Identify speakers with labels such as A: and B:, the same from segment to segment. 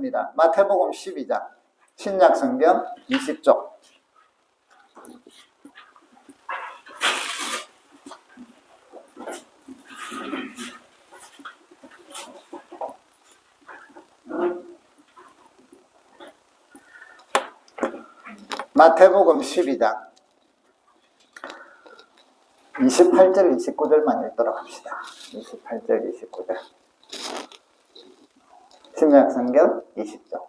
A: 마태복음 12장, 신약성경 20쪽. 마태복음 12장 28절 29절만 읽도록 합시다. 28절 29절 신약성경 20쪽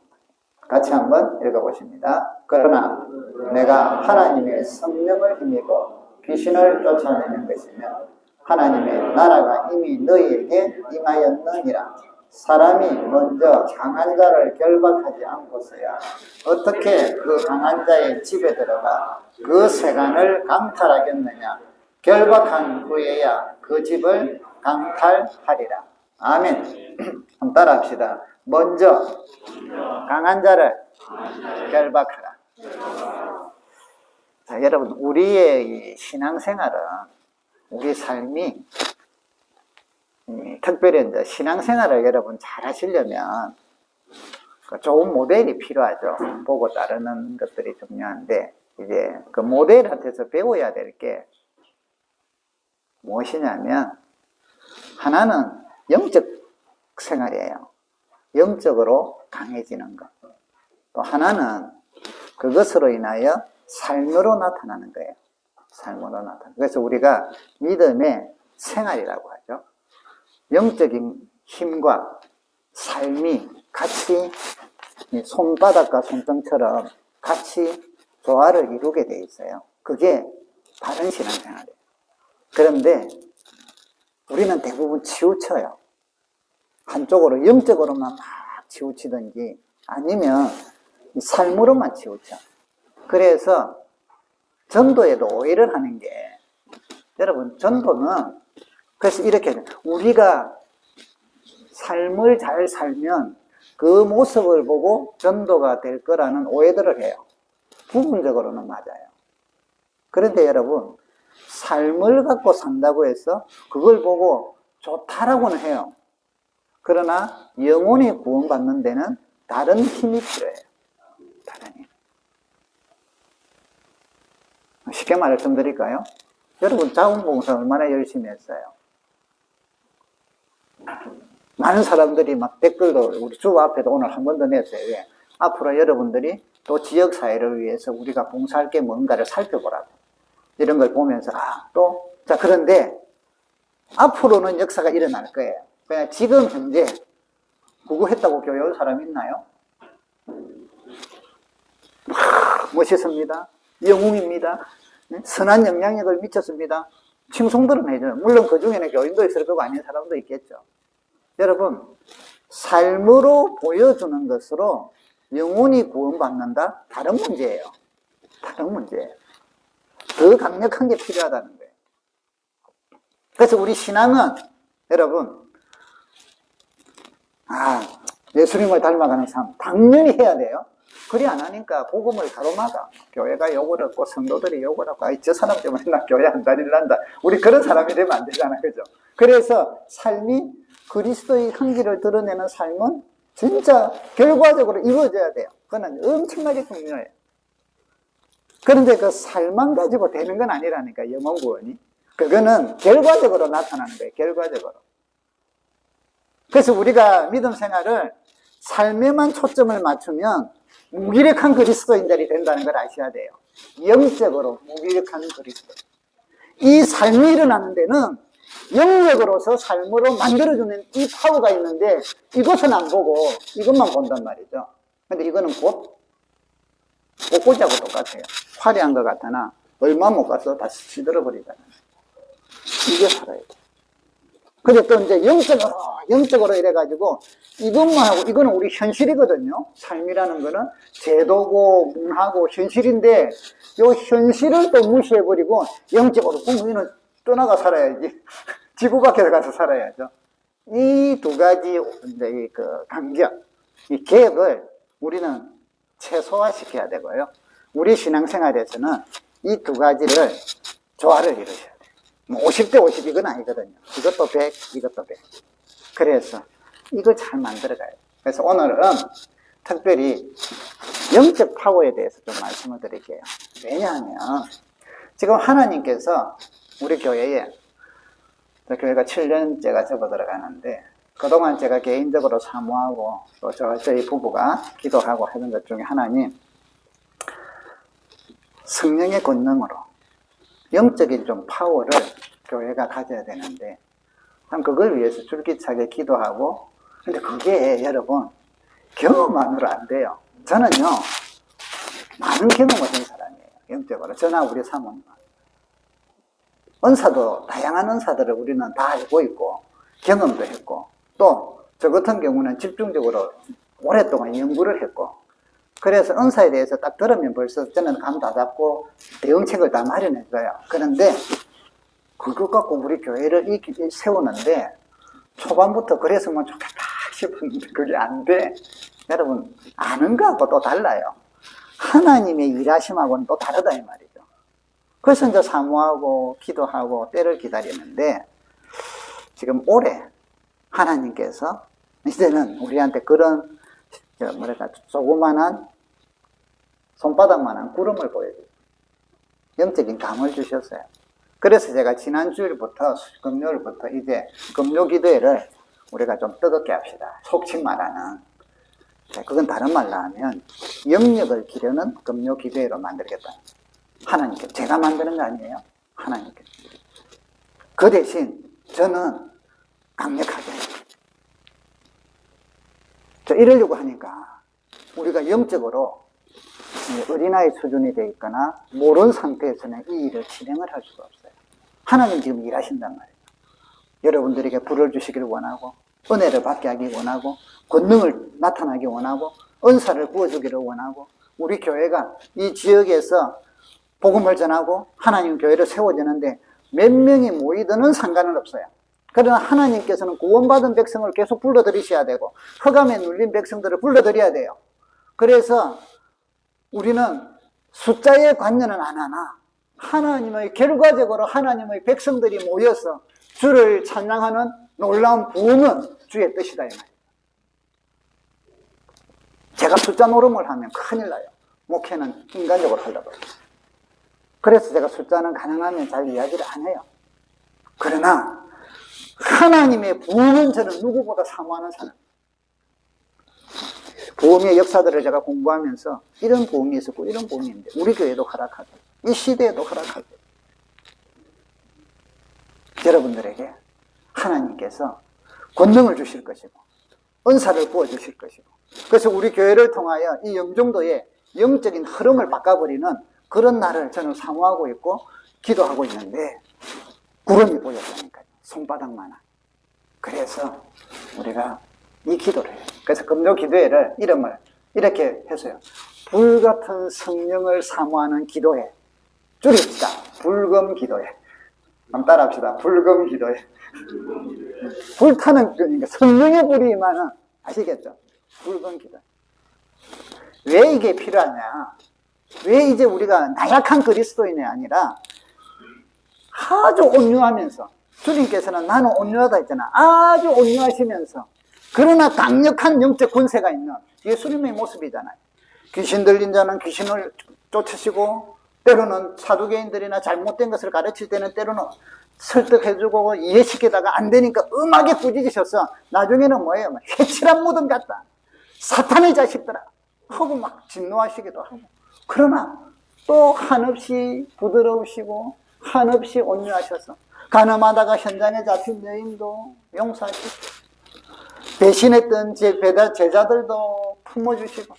A: 같이 한번 읽어보십니다. 그러나 내가 하나님의 성령을 힘입어 귀신을 쫓아내는 것이며 하나님의 나라가 이미 너희에게 임하였느니라. 사람이 먼저 강한 자를 결박하지 않고서야 어떻게 그 강한 자의 집에 들어가 그 세간을 강탈하겠느냐. 결박한 후에야 그 집을 강탈하리라. 아멘. 한번 따라 합시다. 먼저 강한 자를 결박하라. 자, 여러분, 우리의 신앙생활은, 우리 삶이, 특별히 이제 신앙생활을 여러분 잘 하시려면 좋은 모델이 필요하죠. 보고 따르는 것들이 중요한데, 이제 그 모델한테서 배워야 될 게 무엇이냐면, 하나는 영적 생활이에요. 영적으로 강해지는 것. 또 하나는 그것으로 인하여 삶으로 나타나는 거예요. 삶으로 나타나는. 그래서 우리가 믿음의 생활이라고 하죠. 영적인 힘과 삶이 같이 손바닥과 손등처럼 같이 조화를 이루게 돼 있어요. 그게 바른 신앙생활이에요. 그런데 우리는 대부분 치우쳐요. 한쪽으로 영적으로만 막 치우치든지 아니면 삶으로만 치우쳐. 그래서 전도에도 오해를 하는 게, 여러분, 전도는 그래서 이렇게 우리가 삶을 잘 살면 그 모습을 보고 전도가 될 거라는 오해들을 해요. 부분적으로는 맞아요. 그런데 여러분, 삶을 갖고 산다고 해서 그걸 보고 좋다라고는 해요. 그러나 영혼이 구원받는 데는 다른 힘이 필요해요. 다른 힘. 쉽게 말씀드릴까요? 여러분, 자원봉사 얼마나 열심히 했어요? 많은 사람들이 막 댓글도 우리 주 앞에도 오늘 한 번 더 냈어요. 왜? 앞으로 여러분들이 또 지역사회를 위해서 우리가 봉사할 게 뭔가를 살펴보라고. 이런 걸 보면서, 자, 그런데 앞으로는 역사가 일어날 거예요. 그냥 지금 현재 그거 했다고 교회 올 사람 있나요? 멋있습니다. 영웅입니다. 선한 영향력을 미쳤습니다. 칭송들은 해줘요. 물론 그 중에는 교인도 있을 거고 아닌 사람도 있겠죠. 여러분, 삶으로 보여주는 것으로 영혼이 구원받는다? 다른 문제예요. 다른 문제예요. 더 강력한 게 필요하다는 거예요. 그래서 우리 신앙은, 여러분, 예수님을 닮아가는 삶 당연히 해야 돼요. 그리 안 하니까 복음을 가로막아. 교회가 욕을 하고 성도들이 욕을 하고, 저 사람 때문에 나 교회 안 다닐란다. 우리 그런 사람이 되면 안 되잖아, 그죠? 그래서 삶이 그리스도의 향기를 드러내는 삶은 진짜 결과적으로 이루어져야 돼요. 그건 엄청나게 중요해요. 그런데 그 삶만 가지고 되는 건 아니라니까, 영혼 구원이. 그거는 결과적으로 나타나는 거예요, 결과적으로. 그래서 우리가 믿음 생활을 삶에만 초점을 맞추면 무기력한 그리스도인들이 된다는 걸 아셔야 돼요. 영적으로 무기력한 그리스도. 이 삶이 일어나는 데는 영적으로서 삶으로 만들어주는 이 파워가 있는데 이것은 안 보고 이것만 본단 말이죠. 근데 이거는 꽃꽂이하고 똑같아요. 화려한 것 같으나 얼마 못 가서 다 시들어버리잖아요. 이게 살아야 돼. 근데 또 이제 영적으로 이래가지고 이것만 하고, 이거는 우리 현실이거든요. 삶이라는 거는 제도고 문화고 현실인데 요 현실을 또 무시해버리고 영적으로 우리는 떠나가 살아야지. 지구 밖에 가서 살아야죠. 이 두 가지 이제 그 간격, 이 갭을 우리는 최소화시켜야 되고요. 우리 신앙생활에서는 이 두 가지를 조화를 이루셔야 돼요. 50대 50 이건 아니거든요. 이것도 100, 이것도 100. 그래서 이걸 잘 만들어가요. 그래서 오늘은 특별히 영적 파워에 대해서 좀 말씀을 드릴게요. 왜냐하면 지금 하나님께서 우리 교회에, 교회가 7년째가 접어들어가는데 그동안 제가 개인적으로 사모하고 또 저희 부부가 기도하고 하는 것 중에 하나님, 성령의 권능으로 영적인 좀 파워를 교회가 가져야 되는데 참 그걸 위해서 줄기차게 기도하고, 근데 그게 여러분 경험만으로 안 돼요. 저는요 많은 경험을 한 사람이에요. 영적으로 저나 우리 사모님 은사도 다양한 은사들을 우리는 다 알고 있고 경험도 했고, 또 저 같은 경우는 집중적으로 오랫동안 연구를 했고, 그래서 은사에 대해서 딱 들으면 벌써 저는 감 다 잡고 대응책을 다 마련해줘요. 그런데 그것 갖고 우리 교회를 세우는데 초반부터 그랬으면 좋겠다 싶었는데 그게 안 돼. 여러분 아는 거하고 또 달라요. 하나님의 일하심하고는 또 다르다 이 말이죠. 그래서 이제 사모하고 기도하고 때를 기다리는데, 지금 올해 하나님께서 이제는 우리한테 그런 조그만한 손바닥만한 구름을 보여줘요. 영적인 감을 주셨어요. 그래서 제가 지난 주일부터 금요일부터 이제 금요 기도회를 우리가 좀 뜨겁게 합시다. 속칭 말하는, 그건 다른 말로 하면 영역을 기르는 금요 기도회로 만들겠다. 하나님께, 제가 만드는 거 아니에요. 하나님께. 그 대신 저는 강력하게 이러려고 하니까 우리가 영적으로 어린아이 수준이 되어 있거나 모르는 상태에서는 이 일을 진행을 할 수가 없어요. 하나님 지금 일하신단 말이에요. 여러분들에게 불을 주시기를 원하고, 은혜를 받게 하기 원하고, 권능을 나타나기 원하고, 은사를 부어주기를 원하고, 우리 교회가 이 지역에서 복음을 전하고 하나님 교회를 세워지는데 몇 명이 모이든 상관은 없어요. 그러나 하나님께서는 구원받은 백성을 계속 불러들이셔야 되고 흑암에 눌린 백성들을 불러들여야 돼요. 그래서 우리는 숫자의 관여는 안 하나 하나님의 결과적으로 하나님의 백성들이 모여서 주를 찬양하는 놀라운 부흥은 주의 뜻이다 이 말이에요. 제가 숫자 노름을 하면 큰일 나요. 목회는 인간적으로 하려고 해요. 그래서 제가 숫자는 가능하면 잘 이야기를 안 해요. 그러나 하나님의 부흥은 저는 누구보다 사모하는 사람. 부흥의 역사들을 제가 공부하면서 이런 부흥이 있었고 이런 부흥이 있는데 우리 교회도 허락하고 이 시대에도 허락하고 여러분들에게 하나님께서 권능을 주실 것이고 은사를 부어주실 것이고, 그래서 우리 교회를 통하여 이 영종도의 영적인 흐름을 바꿔버리는 그런 날을 저는 사모하고 있고 기도하고 있는데 구름이 보였다니까요. 손바닥만한. 그래서 우리가 이 기도를 해요. 그래서 금요 기도회를 이름을 이렇게 했어요. 불같은 성령을 사모하는 기도회. 줄입시다. 불금 기도회. 한번 따라합시다. 불금 기도회. 불타는 그러니까 성령의 불이 임하는, 아시겠죠? 불금 기도. 왜 이게 필요하냐? 왜 이제 우리가 나약한 그리스도인이 아니라 아주 온유하면서, 주님께서는 나는 온유하다 했잖아. 아주 온유하시면서 그러나 강력한 영적 권세가 있는 예수님의 모습이잖아요. 귀신 들린 자는 귀신을 쫓으시고, 때로는 사두개인들이나 잘못된 것을 가르칠 때는 때로는 설득해주고 이해시키다가 안 되니까 음하게 꾸짖으셔서 나중에는 뭐예요? 해칠한 무덤 같다. 사탄의 자식들아 하고 막 진노하시기도 하고, 그러나 또 한없이 부드러우시고 한없이 온유하셔서 가늠하다가 현장에 잡힌 여인도 용서하시고 배신했던 제자들도 품어주시고,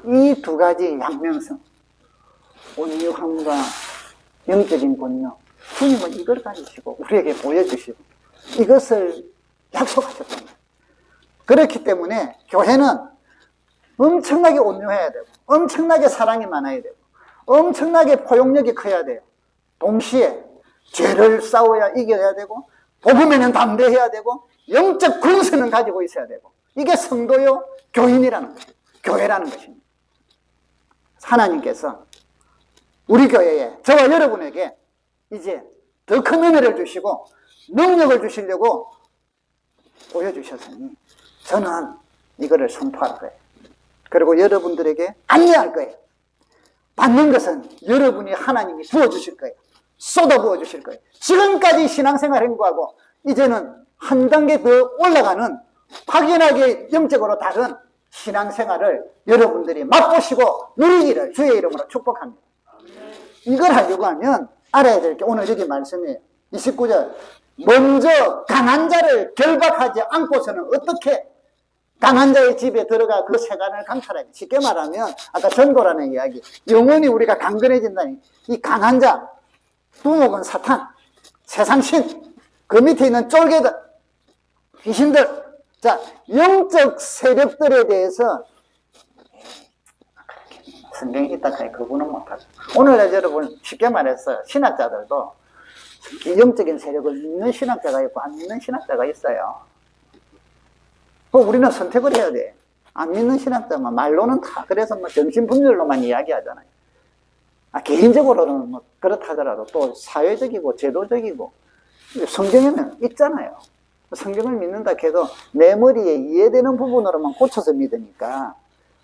A: 이 두 가지 양면성, 온유함과 영적인 권능, 주님은 이걸 가지시고 우리에게 보여주시고 이것을 약속하셨단 말이에요. 그렇기 때문에 교회는 엄청나게 온유해야 되고 엄청나게 사랑이 많아야 되고 엄청나게 포용력이 커야 돼요. 동시에 죄를 싸워야 이겨야 되고 복음에는 담대해야 되고 영적 권세는 가지고 있어야 되고, 이게 성도요 교인이라는 거예요. 교회라는 것입니다. 하나님께서 우리 교회에 저와 여러분에게 이제 더 큰 은혜를 주시고 능력을 주시려고 보여주셨으니 저는 이거를 선포할 거예요. 그리고 여러분들에게 안내할 거예요. 받는 것은 여러분이 하나님이 부어주실 거예요. 쏟아 부어주실 거예요. 지금까지 신앙생활 행보하고 이제는 한 단계 더 올라가는 확연하게 영적으로 다른 신앙생활을 여러분들이 맛보시고 누리기를 주의 이름으로 축복합니다. 이걸 하려고 하면 알아야 될 게 오늘 여기 말씀이에요. 29절. 먼저 강한 자를 결박하지 않고서는 어떻게 강한 자의 집에 들어가 그 세간을 강탈하지. 쉽게 말하면 아까 전도라는 이야기, 영원히 우리가 강건해진다니. 이 강한 자, 두목은 사탄, 세상신, 그 밑에 있는 쫄개들, 귀신들, 자, 영적 세력들에 대해서 성경이 있다 하니 그분은 못하죠. 오늘날 여러분 쉽게 말해서 신학자들도 영적인 세력을 믿는 신학자가 있고 안 믿는 신학자가 있어요. 우리는 선택을 해야 돼. 안 믿는 신학자만 말로는 다 그래서 뭐 정신분열로만 이야기하잖아요. 개인적으로는 뭐 그렇다 하더라도 또 사회적이고 제도적이고 성경에는 있잖아요. 성경을 믿는다 해도 내 머리에 이해되는 부분으로만 고쳐서 믿으니까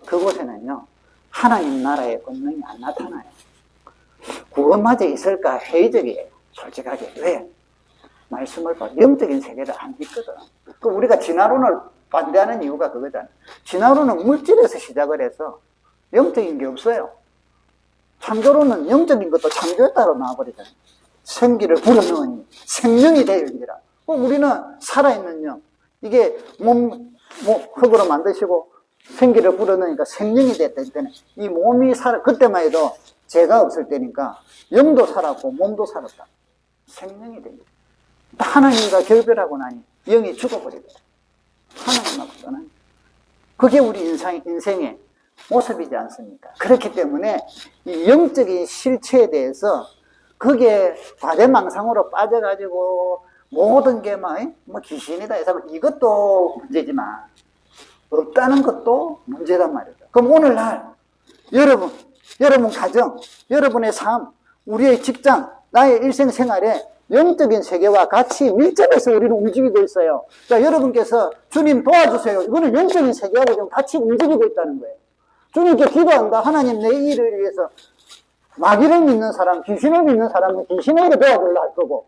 A: 그곳에는요 하나님 나라의 권능이 안 나타나요. 구원마저 있을까 회의적이에요. 솔직하게. 왜? 말씀을 봐. 영적인 세계를 안 믿거든. 우리가 진화론을 반대하는 이유가 그거잖아요. 진화론은 물질에서 시작을 해서 영적인 게 없어요. 창조론은 영적인 것도 창조에 따라 나와버리잖아요. 생기를 불어넣으니 생명이 되리라. 우리는 살아있는 영. 이게 흙으로 만드시고 생기를 불어넣으니까 생명이 됐다. 때는 이 몸이 그때만 해도 죄가 없을 때니까 영도 살았고 몸도 살았다. 생명이 됩니다. 하나님과 결별하고 나니 영이 죽어버리거든. 하나님하고 떠나니. 그게 우리 인생의 모습이지 않습니까? 그렇기 때문에 이 영적인 실체에 대해서 그게 과대망상으로 빠져가지고 모든 게 뭐 귀신이다 해서 이것도 문제지만 없다는 것도 문제란 말이죠. 그럼 오늘날 여러분 가정, 여러분의 삶, 우리의 직장, 나의 일생생활에 영적인 세계와 같이 밀접해서 우리는 움직이고 있어요. 자, 여러분께서 주님 도와주세요. 이거는 영적인 세계하고 좀 같이 움직이고 있다는 거예요. 주님께 기도한다. 하나님 내 일을 위해서 마귀를 믿는 사람, 귀신을 믿는 사람은 귀신에게 도와달라 할 거고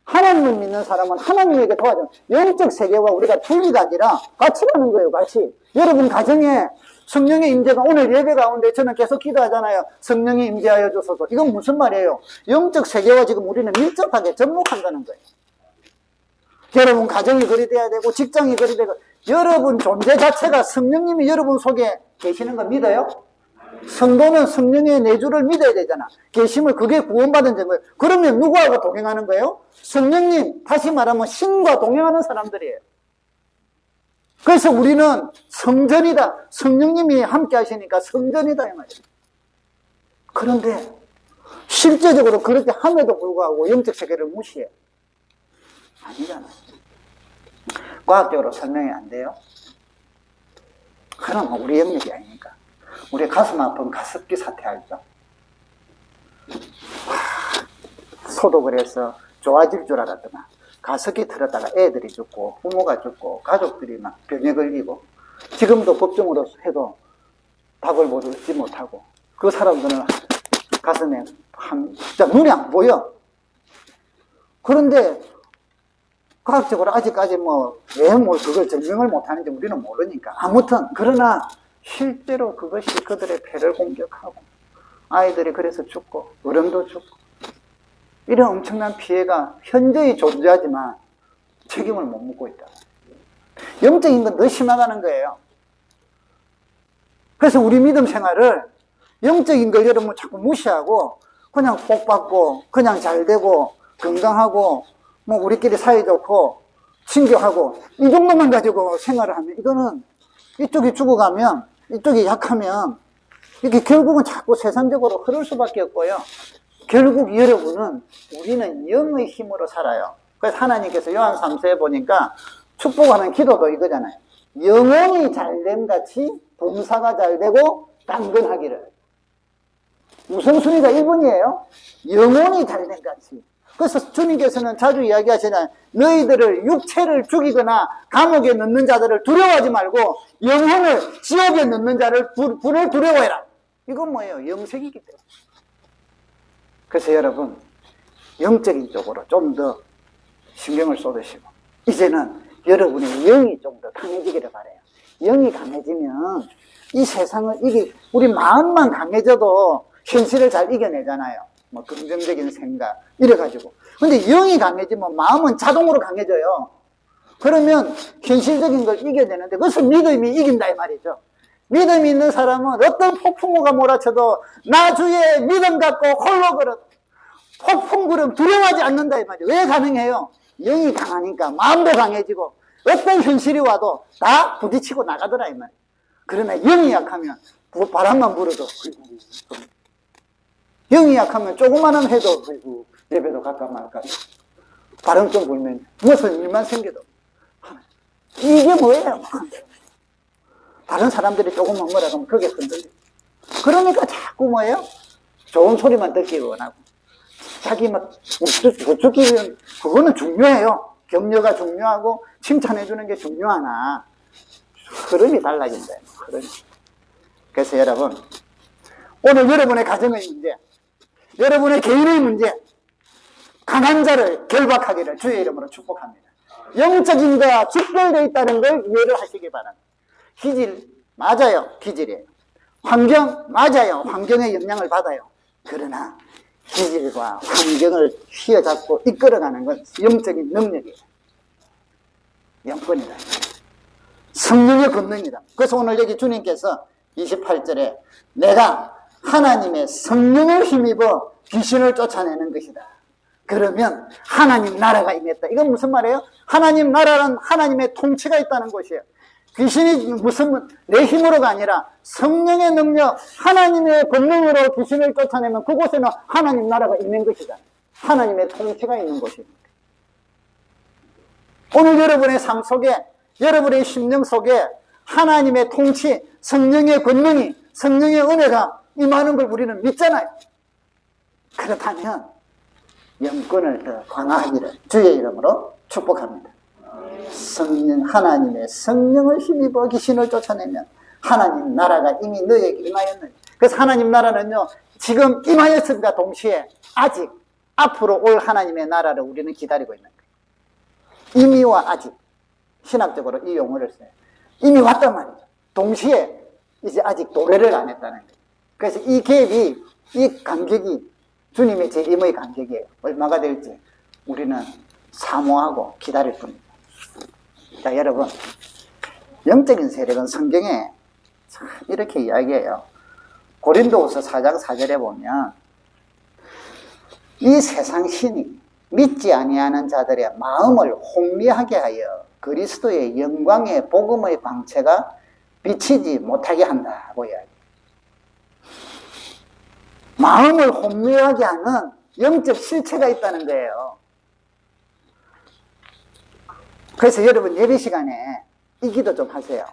A: 하나님을 믿는 사람은 하나님에게 도와줘. 영적 세계와 우리가 둘리가 아니라 같이 가는 거예요. 같이. 여러분 가정에 성령의 임재가 오늘 예배 가운데 저는 계속 기도하잖아요. 성령이 임재하여 주소서. 이건 무슨 말이에요? 영적 세계와 지금 우리는 밀접하게 접목한다는 거예요. 여러분 가정이 그리 돼야 되고 직장이 그리 되고 여러분 존재 자체가 성령님이 여러분 속에 계시는 거 믿어요? 성도는 성령의 내주를 믿어야 되잖아. 계심을 그게 구원받은 증거예요. 그러면 누구하고 동행하는 거예요? 성령님, 다시 말하면 신과 동행하는 사람들이에요. 그래서 우리는 성전이다. 성령님이 함께 하시니까 성전이다 이 말이에요. 그런데 실제적으로 그렇게 함에도 불구하고 영적 세계를 무시해. 아니잖아요. 과학적으로 설명이 안 돼요. 그럼 우리 영역이 아니니까. 우리 가슴 아픈 가습기 사태 알죠? 소독을 해서 좋아질 줄 알았더만 가습기 틀었다가 애들이 죽고 부모가 죽고 가족들이 막 병에 걸리고 지금도 법정으로 해도 답을 얻지 못하고 그 사람들은 가슴에 진짜 눈이 안 보여. 그런데 과학적으로 아직까지 왜 그걸 증명을 못하는지 우리는 모르니까. 아무튼 그러나 실제로 그것이 그들의 폐를 공격하고 아이들이 그래서 죽고 어른도 죽고 이런 엄청난 피해가 현저히 존재하지만 책임을 못 묻고 있다. 영적인 건 더 심하다는 거예요. 그래서 우리 믿음 생활을 영적인 걸 여러분 자꾸 무시하고 그냥 복 받고 그냥 잘 되고 건강하고 우리끼리 사이좋고 친교하고 이 정도만 가지고 생활을 하면 이거는 이쪽이 죽어가면 이쪽이 약하면 이게 결국은 자꾸 세상적으로 흐를 수밖에 없고요. 결국 여러분은 우리는 영의 힘으로 살아요. 그래서 하나님께서 요한 3서에 보니까 축복하는 기도도 이거잖아요. 영혼이 잘됨 같이 봉사가 잘되고 강건하기를. 우선순위가 1번이에요. 영혼이 잘됨 같이. 그래서 주님께서는 자주 이야기하시잖아요. 너희들을 육체를 죽이거나 감옥에 넣는 자들을 두려워하지 말고 영혼을 지옥에 넣는 자를 불을 두려워해라. 이건 뭐예요? 영생이기 때문에. 그래서 여러분 영적인 쪽으로 좀 더 신경을 쏟으시고 이제는 여러분의 영이 좀 더 강해지기를 바라요. 영이 강해지면 이 세상을 우리 마음만 강해져도 현실을 잘 이겨내잖아요. 뭐 긍정적인 생각 이래가지고. 근데 영이 강해지면 마음은 자동으로 강해져요. 그러면 현실적인 걸 이겨내는데 그것을 믿음이 이긴다 이 말이죠. 믿음이 있는 사람은 어떤 폭풍우가 몰아쳐도 나 주의 믿음 갖고 홀로 걸어 폭풍구름 두려워하지 않는다 이 말이에요. 왜 가능해요? 영이 강하니까 마음도 강해지고 어떤 현실이 와도 다 부딪히고 나가더라 이 말이에요. 그러나 영이 약하면 바람만 불어도 영이 약하면 조그마한 해도 예배도 갈까 말까 바람 좀 불면 무슨 일만 생겨도 이게 뭐예요? 다른 사람들이 조금만 뭐라 하면 그게 흔들려. 그러니까 자꾸 뭐예요? 좋은 소리만 듣기 원하고 자기 막 우쭈끼면 그거는 중요해요. 격려가 중요하고 칭찬해 주는 게 중요하나 흐름이 달라진다. 흐름이. 그래서 여러분 오늘 여러분의 가정의 문제, 여러분의 개인의 문제, 강한 자를 결박하기를 주의 이름으로 축복합니다. 영적인 것과 직결되어 있다는 걸 이해를 하시기 바랍니다. 기질 맞아요. 기질이에요. 환경 맞아요. 환경의 영향을 받아요. 그러나 기질과 환경을 휘어잡고 이끌어가는 건 영적인 능력이에요. 영권이다. 성령의 권능이다. 그래서 오늘 여기 주님께서 28절에 내가 하나님의 성령을 힘입어 귀신을 쫓아내는 것이다. 그러면 하나님 나라가 임했다. 이건 무슨 말이에요? 하나님 나라는 하나님의 통치가 있다는 것이에요. 귀신이 무슨 내 힘으로가 아니라 성령의 능력, 하나님의 권능으로 귀신을 쫓아내면 그곳에는 하나님 나라가 있는 것이다. 하나님의 통치가 있는 곳입니다. 오늘 여러분의 삶 속에, 여러분의 심령 속에 하나님의 통치, 성령의 권능이, 성령의 은혜가 임하는 걸 우리는 믿잖아요. 그렇다면 영권을 더 강화하기를 주의 이름으로 축복합니다. 성령, 하나님의 성령을 힘입어 귀신을 쫓아내면 하나님 나라가 이미 너에게 임하였느니. 그래서 하나님 나라는요 지금 임하였음과 동시에 아직 앞으로 올 하나님의 나라를 우리는 기다리고 있는 거예요. 이미와 아직, 신학적으로 이 용어를 써요. 이미 왔단 말이죠. 동시에 이제 아직 도래를 안 했다는 거예요. 그래서 이 갭이, 이 간격이 주님의 재림의 간격이에요. 얼마가 될지 우리는 사모하고 기다릴 뿐입니다. 자, 여러분, 영적인 세력은 성경에 이렇게 이야기해요. 고린도후서 4장 4절에 보면 이 세상 신이 믿지 아니하는 자들의 마음을 혼미하게 하여 그리스도의 영광의 복음의 방채가 비치지 못하게 한다고 이야기해요. 마음을 혼미하게 하는 영적 실체가 있다는 거예요. 그래서 여러분 예배 시간에 이 기도 좀 하세요.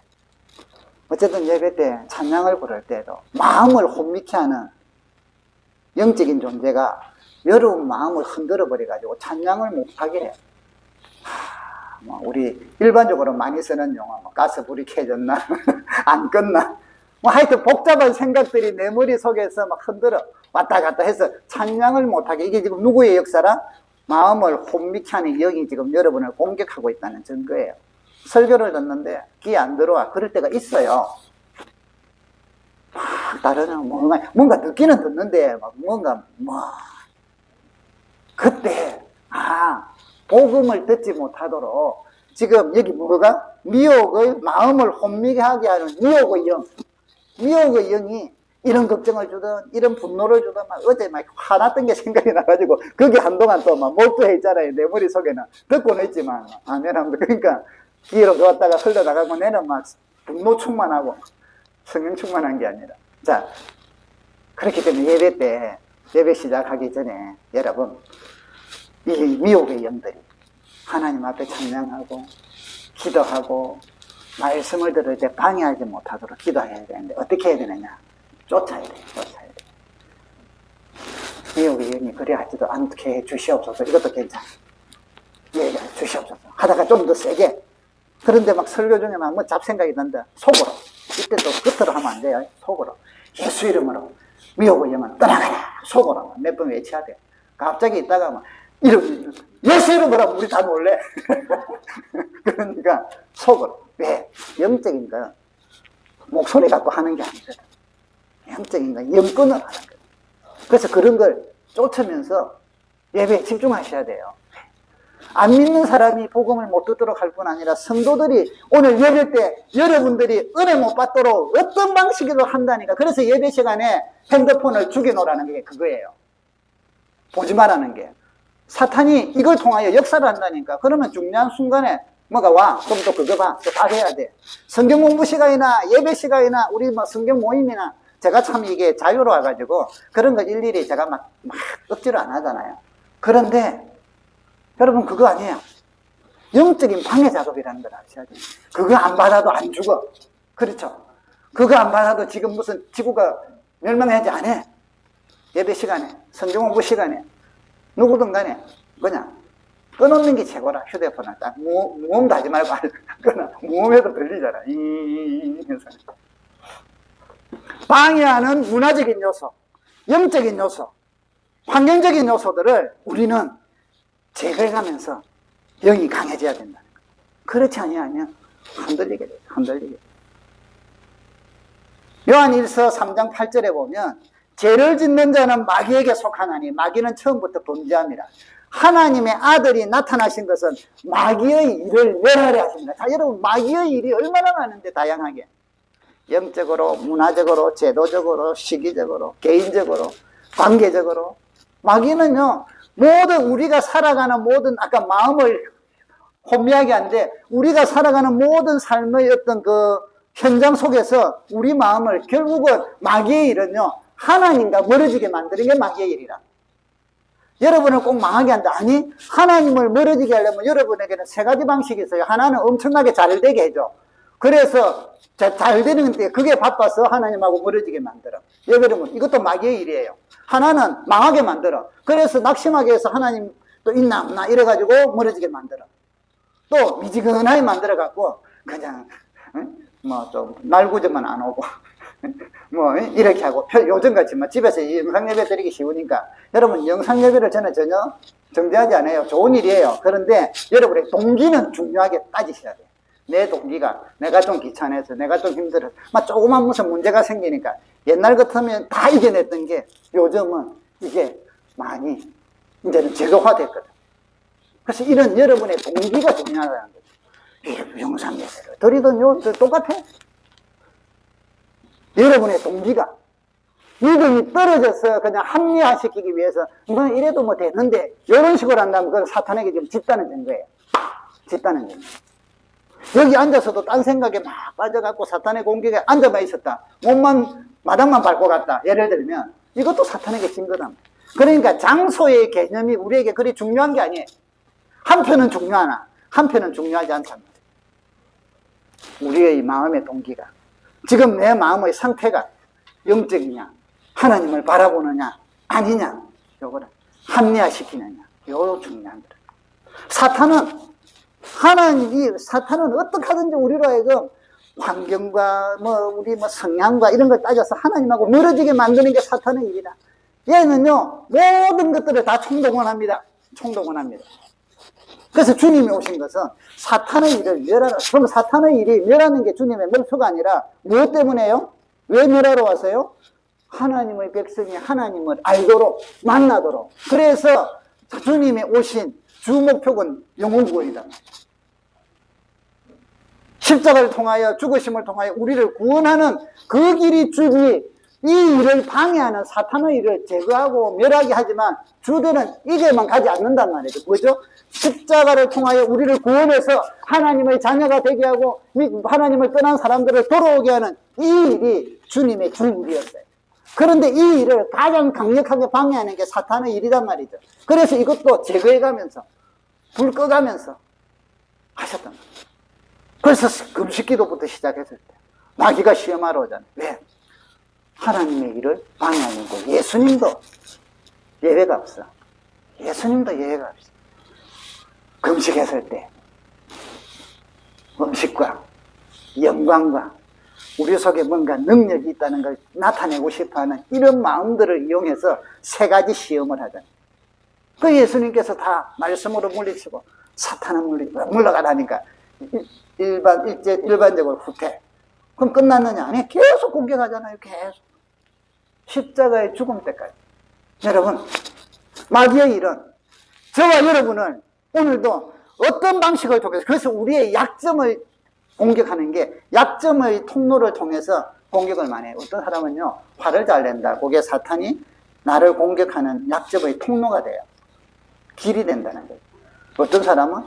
A: 어쨌든 예배 때 찬양을 부를 때도 마음을 혼미케 하는 영적인 존재가 여러분 마음을 흔들어 버려가지고 찬양을 못하게 해요. 우리 일반적으로 많이 쓰는 용어, 가스불이 켜졌나 안 껐나, 하여튼 복잡한 생각들이 내 머릿속에서 막 흔들어 왔다 갔다 해서 찬양을 못하게. 이게 지금 누구의 역사라? 마음을 혼미케 하는 영이 지금 여러분을 공격하고 있다는 증거예요. 설교를 듣는데 귀에 안 들어와. 그럴 때가 있어요. 막 다른 뭔가 듣기는 듣는데 그때 복음을 듣지 못하도록 지금 여기 뭐가? 미혹의 마음을 혼미게 하게 하는 미혹의 영. 미혹의 영이 이런 걱정을 주든 이런 분노를 주든 어제 막 화났던 게 생각이 나가지고 그게 한동안 또 막 몰두해 있잖아요. 내 머릿속에는. 듣고는 있지만 아멘합니다. 그러니까 귀로 들어왔다가 흘러나가고 내는 막 분노 충만하고 성령 충만한 게 아니라. 자, 그렇기 때문에 예배 때, 예배 시작하기 전에 여러분 이 미혹의 영들이 하나님 앞에 찬양하고 기도하고 말씀을 들을 때 방해하지 못하도록 기도해야 되는데 어떻게 해야 되느냐? 쫓아야 돼요. 쫓아야 돼요. 미혹의 영이 그리 하지도 않게 해 주시옵소서. 이것도 괜찮아. 예, 주시옵소서. 하다가 좀 더 세게. 그런데 막 설교 중에 막 뭐 잡생각이 난다. 속으로. 이때 또 끝으로 하면 안 돼요. 속으로. 예수 이름으로. 미혹의 영은 떠나가라. 속으로. 몇 번 외쳐야 돼. 갑자기 있다가 막, 이름, 예수 이름으로 우리 다 놀래. 그러니까 속으로. 왜? 영적인 거 목소리 갖고 하는 게 아니거든. 영적인 거 영권을 하는 거예요. 그래서 그런 걸 쫓으면서 예배에 집중하셔야 돼요. 안 믿는 사람이 복음을 못 듣도록 할 뿐 아니라 성도들이 오늘 예배 때 여러분들이 은혜 못 받도록 어떤 방식으로 한다니까. 그래서 예배 시간에 핸드폰을 죽여놓으라는 게 그거예요. 보지 말라는 게. 사탄이 이걸 통하여 역사를 한다니까. 그러면 중요한 순간에 뭐가 와. 그럼 또 그거 봐. 또 다 해야 돼. 성경 공부 시간이나 예배 시간이나 우리 뭐 성경 모임이나 제가 참 이게 자유로워가지고 그런 거 일일이 제가 막 억지로 안 하잖아요. 그런데 여러분 그거 아니에요. 영적인 방해 작업이라는 걸 아셔야 돼요. 그거 안 받아도 안 죽어. 그렇죠? 그거 안 받아도 지금 무슨 지구가 멸망해야지 안 해. 예배 시간에, 성경 공부 시간에 누구든 간에 그냥 끊어놓는 게 최고라. 휴대폰을 딱 무음도 하지 말고 끊어. 무음해도 들리잖아. 이면서 방해하는 문화적인 요소, 영적인 요소, 환경적인 요소들을 우리는 제거해가면서 영이 강해져야 된다는 거예요. 그렇지 아니하면 흔들리게 돼요. 흔들리게 돼요. 요한일서 3장 8절에 보면 죄를 짓는 자는 마귀에게 속하나니 마귀는 처음부터 범죄함이라. 하나님의 아들이 나타나신 것은 마귀의 일을 멸하려 하십니다. 자, 여러분 마귀의 일이 얼마나 많은데 다양하게. 영적으로, 문화적으로, 제도적으로, 시기적으로, 개인적으로, 관계적으로. 마귀는요, 모든 우리가 살아가는 모든, 아까 마음을 혼미하게 하는데, 우리가 살아가는 모든 삶의 어떤 그 현장 속에서 우리 마음을 결국은 마귀의 일은요, 하나님과 멀어지게 만드는 게 마귀의 일이라. 여러분을 꼭 망하게 한다. 아니, 하나님을 멀어지게 하려면 여러분에게는 세 가지 방식이 있어요. 하나는 엄청나게 잘 되게 해줘. 그래서 잘 되는데 그게 바빠서 하나님하고 멀어지게 만들어. 여러분 이것도 마귀의 일이에요. 하나는 망하게 만들어. 그래서 낙심하게 해서 하나님 또 있나 없나 이래가지고 멀어지게 만들어. 또 미지근하게 만들어갖고 그냥 뭐 좀 날구정만 안 오고 뭐 이렇게 하고 요즘같이 뭐 집에서 영상 예배 드리기 쉬우니까 여러분 영상 예배를 저는 전혀 정죄하지 않아요. 좋은 일이에요. 그런데 여러분의 동기는 중요하게 따지셔야 돼요. 내 동기가 내가 좀 귀찮아서 내가 좀 힘들어서 막 조그만 무슨 문제가 생기니까 옛날 같으면 다 이겨냈던 게 요즘은 이게 많이 이제는 제도화됐거든. 그래서 이런 여러분의 동기가 중요하다는 거죠. 영상 예배를 드리던 똑같아. 여러분의 동기가 믿음이 떨어져서 그냥 합리화시키기 위해서 뭐 이래도 뭐 되는데 이런 식으로 한다면 그건 사탄에게 지금 짓다는 증거예요. 짓다는 증거. 여기 앉아서도 딴 생각에 막 빠져갖고 사탄의 공격에 앉아만 있었다. 몸만 마당만 밟고 갔다. 예를 들면 이것도 사탄에게 진 거다. 그러니까 장소의 개념이 우리에게 그리 중요한 게 아니에요. 한편은 중요하나 한편은 중요하지 않단 말이에요. 우리의 마음의 동기가 지금 내 마음의 상태가 영적이냐 하나님을 바라보느냐 아니냐 요거를 합리화시키느냐 요거 중요한 거예요. 사탄은 어떻게 하든지 우리로 하여금 환경과 우리 성향과 이런 걸 따져서 하나님하고 멀어지게 만드는 게 사탄의 일이다. 얘는요 모든 것들을 다 총동원합니다. 그래서 주님이 오신 것은 사탄의 일을 멸하라. 그럼 사탄의 일이 멸하는 게 주님의 목표가 아니라 무엇 때문에요? 왜 멸하러 왔어요? 하나님의 백성이 하나님을 알도록 만나도록. 그래서 주님이 오신 주 목표는 영혼 구원이다. 십자가를 통하여 죽으심을 통하여 우리를 구원하는 그 길이 주지, 이 일을 방해하는 사탄의 일을 제거하고 멸하게 하지만 주들은 이게만 가지 않는단 말이죠. 뭐죠? 십자가를 통하여 우리를 구원해서 하나님의 자녀가 되게 하고 하나님을 떠난 사람들을 돌아오게 하는 이 일이 주님의 주 일이었어요. 그런데 이 일을 가장 강력하게 방해하는 게 사탄의 일이란 말이죠. 그래서 이것도 제거해가면서 불 꺼가면서 하셨단 말이에요. 그래서 금식기도부터 시작했을 때 마귀가 시험하러 오잖아요. 왜? 하나님의 일을 방해하는 거. 예수님도 예외가 없어. 예수님도 예외가 없어. 금식했을 때 음식과 영광과 우리 속에 뭔가 능력이 있다는 걸 나타내고 싶어하는 이런 마음들을 이용해서 세 가지 시험을 하잖아요. 그 예수님께서 다 말씀으로 물리치고 사탄은 물러가라니까 일반적으로 후퇴. 그럼 끝났느냐? 아니, 계속 공격하잖아요. 계속. 십자가의 죽음 때까지. 여러분, 마귀의 일은 저와 여러분을 오늘도 어떤 방식을 통해서, 그래서 우리의 약점을 공격하는 게 약점의 통로를 통해서 공격을 많이 해요. 어떤 사람은요, 화를 잘 낸다. 그게 사탄이 나를 공격하는 약점의 통로가 돼요. 길이 된다는 거예요. 어떤 사람은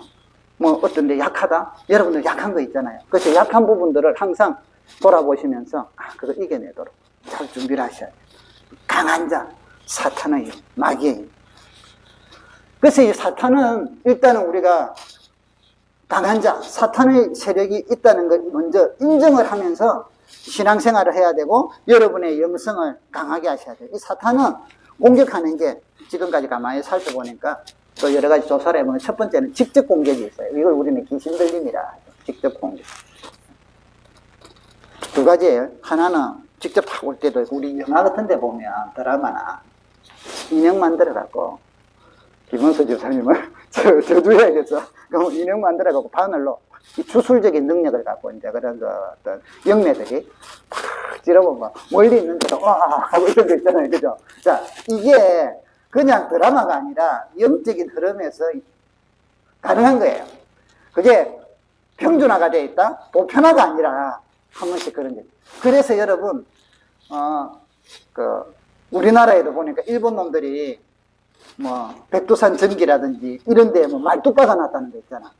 A: 뭐 어떤 데 약하다? 여러분들 약한 거 있잖아요. 그래서 약한 부분들을 항상 돌아보시면서 그거 이겨내도록 잘 준비를 하셔야 돼요. 강한 자, 사탄의 힘, 마귀의 힘. 그래서 이 사탄은 일단은 우리가 강한 자, 사탄의 세력이 있다는 걸 먼저 인정을 하면서 신앙생활을 해야 되고 여러분의 영성을 강하게 하셔야 돼요. 이 사탄은 공격하는 게 지금까지 가만히 살펴보니까 또 여러 가지 조사를 해보면 첫 번째는 직접 공격이 있어요. 이걸 우리는 귀신 들림이라 하죠. 직접 공격. 두 가지예요. 하나는 직접 탁 올 때도 있고, 우리 영화 같은 데 보면 드라마나 인형 만들어갖고 김원수 집사님을 저주해야겠어. 그럼 인형 만들어갖고 바늘로 이 주술적인 능력을 갖고 이제 그런 어떤 영매들이 팍 찌르고 멀리 있는 데도 하고 이런 거 있잖아요. 그죠? 자, 이게 그냥 드라마가 아니라 영적인 흐름에서 가능한 거예요. 그게 평준화가 되어 있다? 보편화가 아니라 한 번씩 그런 게. 그래서 여러분, 우리나라에도 보니까 일본 놈들이 뭐, 백두산 전기라든지 이런 데에 뭐 말뚝박아 놨다는 거 있잖아.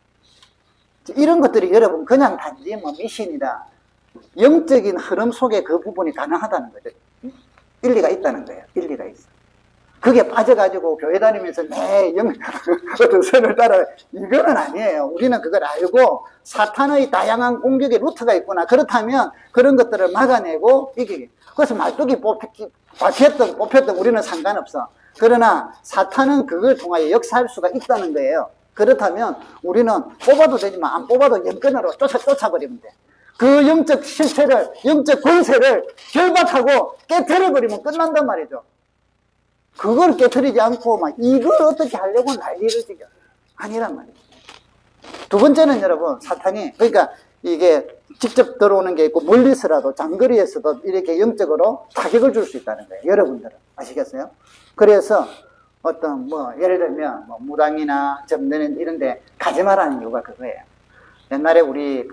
A: 이런 것들이 여러분 그냥 단지 뭐 미신이다. 영적인 흐름 속에 그 부분이 가능하다는 거죠. 일리가 있다는 거예요. 일리가 있어. 그게 빠져가지고 교회 다니면서 어떤 선을 따라, 이거는 아니에요. 우리는 그걸 알고 사탄의 다양한 공격의 루트가 있구나. 그렇다면 그런 것들을 막아내고 이기게. 그래서 말뚝이 뽑혔던 우리는 상관없어. 그러나 사탄은 그걸 통하여 역사할 수가 있다는 거예요. 그렇다면 우리는 뽑아도 되지만 안 뽑아도 연끈으로 쫓아버리면 돼. 그 영적 실체를, 영적 권세를 결박하고 깨트려버리면 끝난단 말이죠. 그걸 깨트리지 않고 이걸 어떻게 하려고 난리를 지겨. 아니란 말이죠. 두 번째는 여러분, 사탄이, 그러니까 이게 직접 들어오는 게 있고 멀리서라도 장거리에서도 이렇게 영적으로 타격을 줄 수 있다는 거예요. 여러분들은 아시겠어요? 그래서 어떤 예를 들면 무당이나 점내는 이런 데 가지 말라는 이유가 그거예요. 옛날에 우리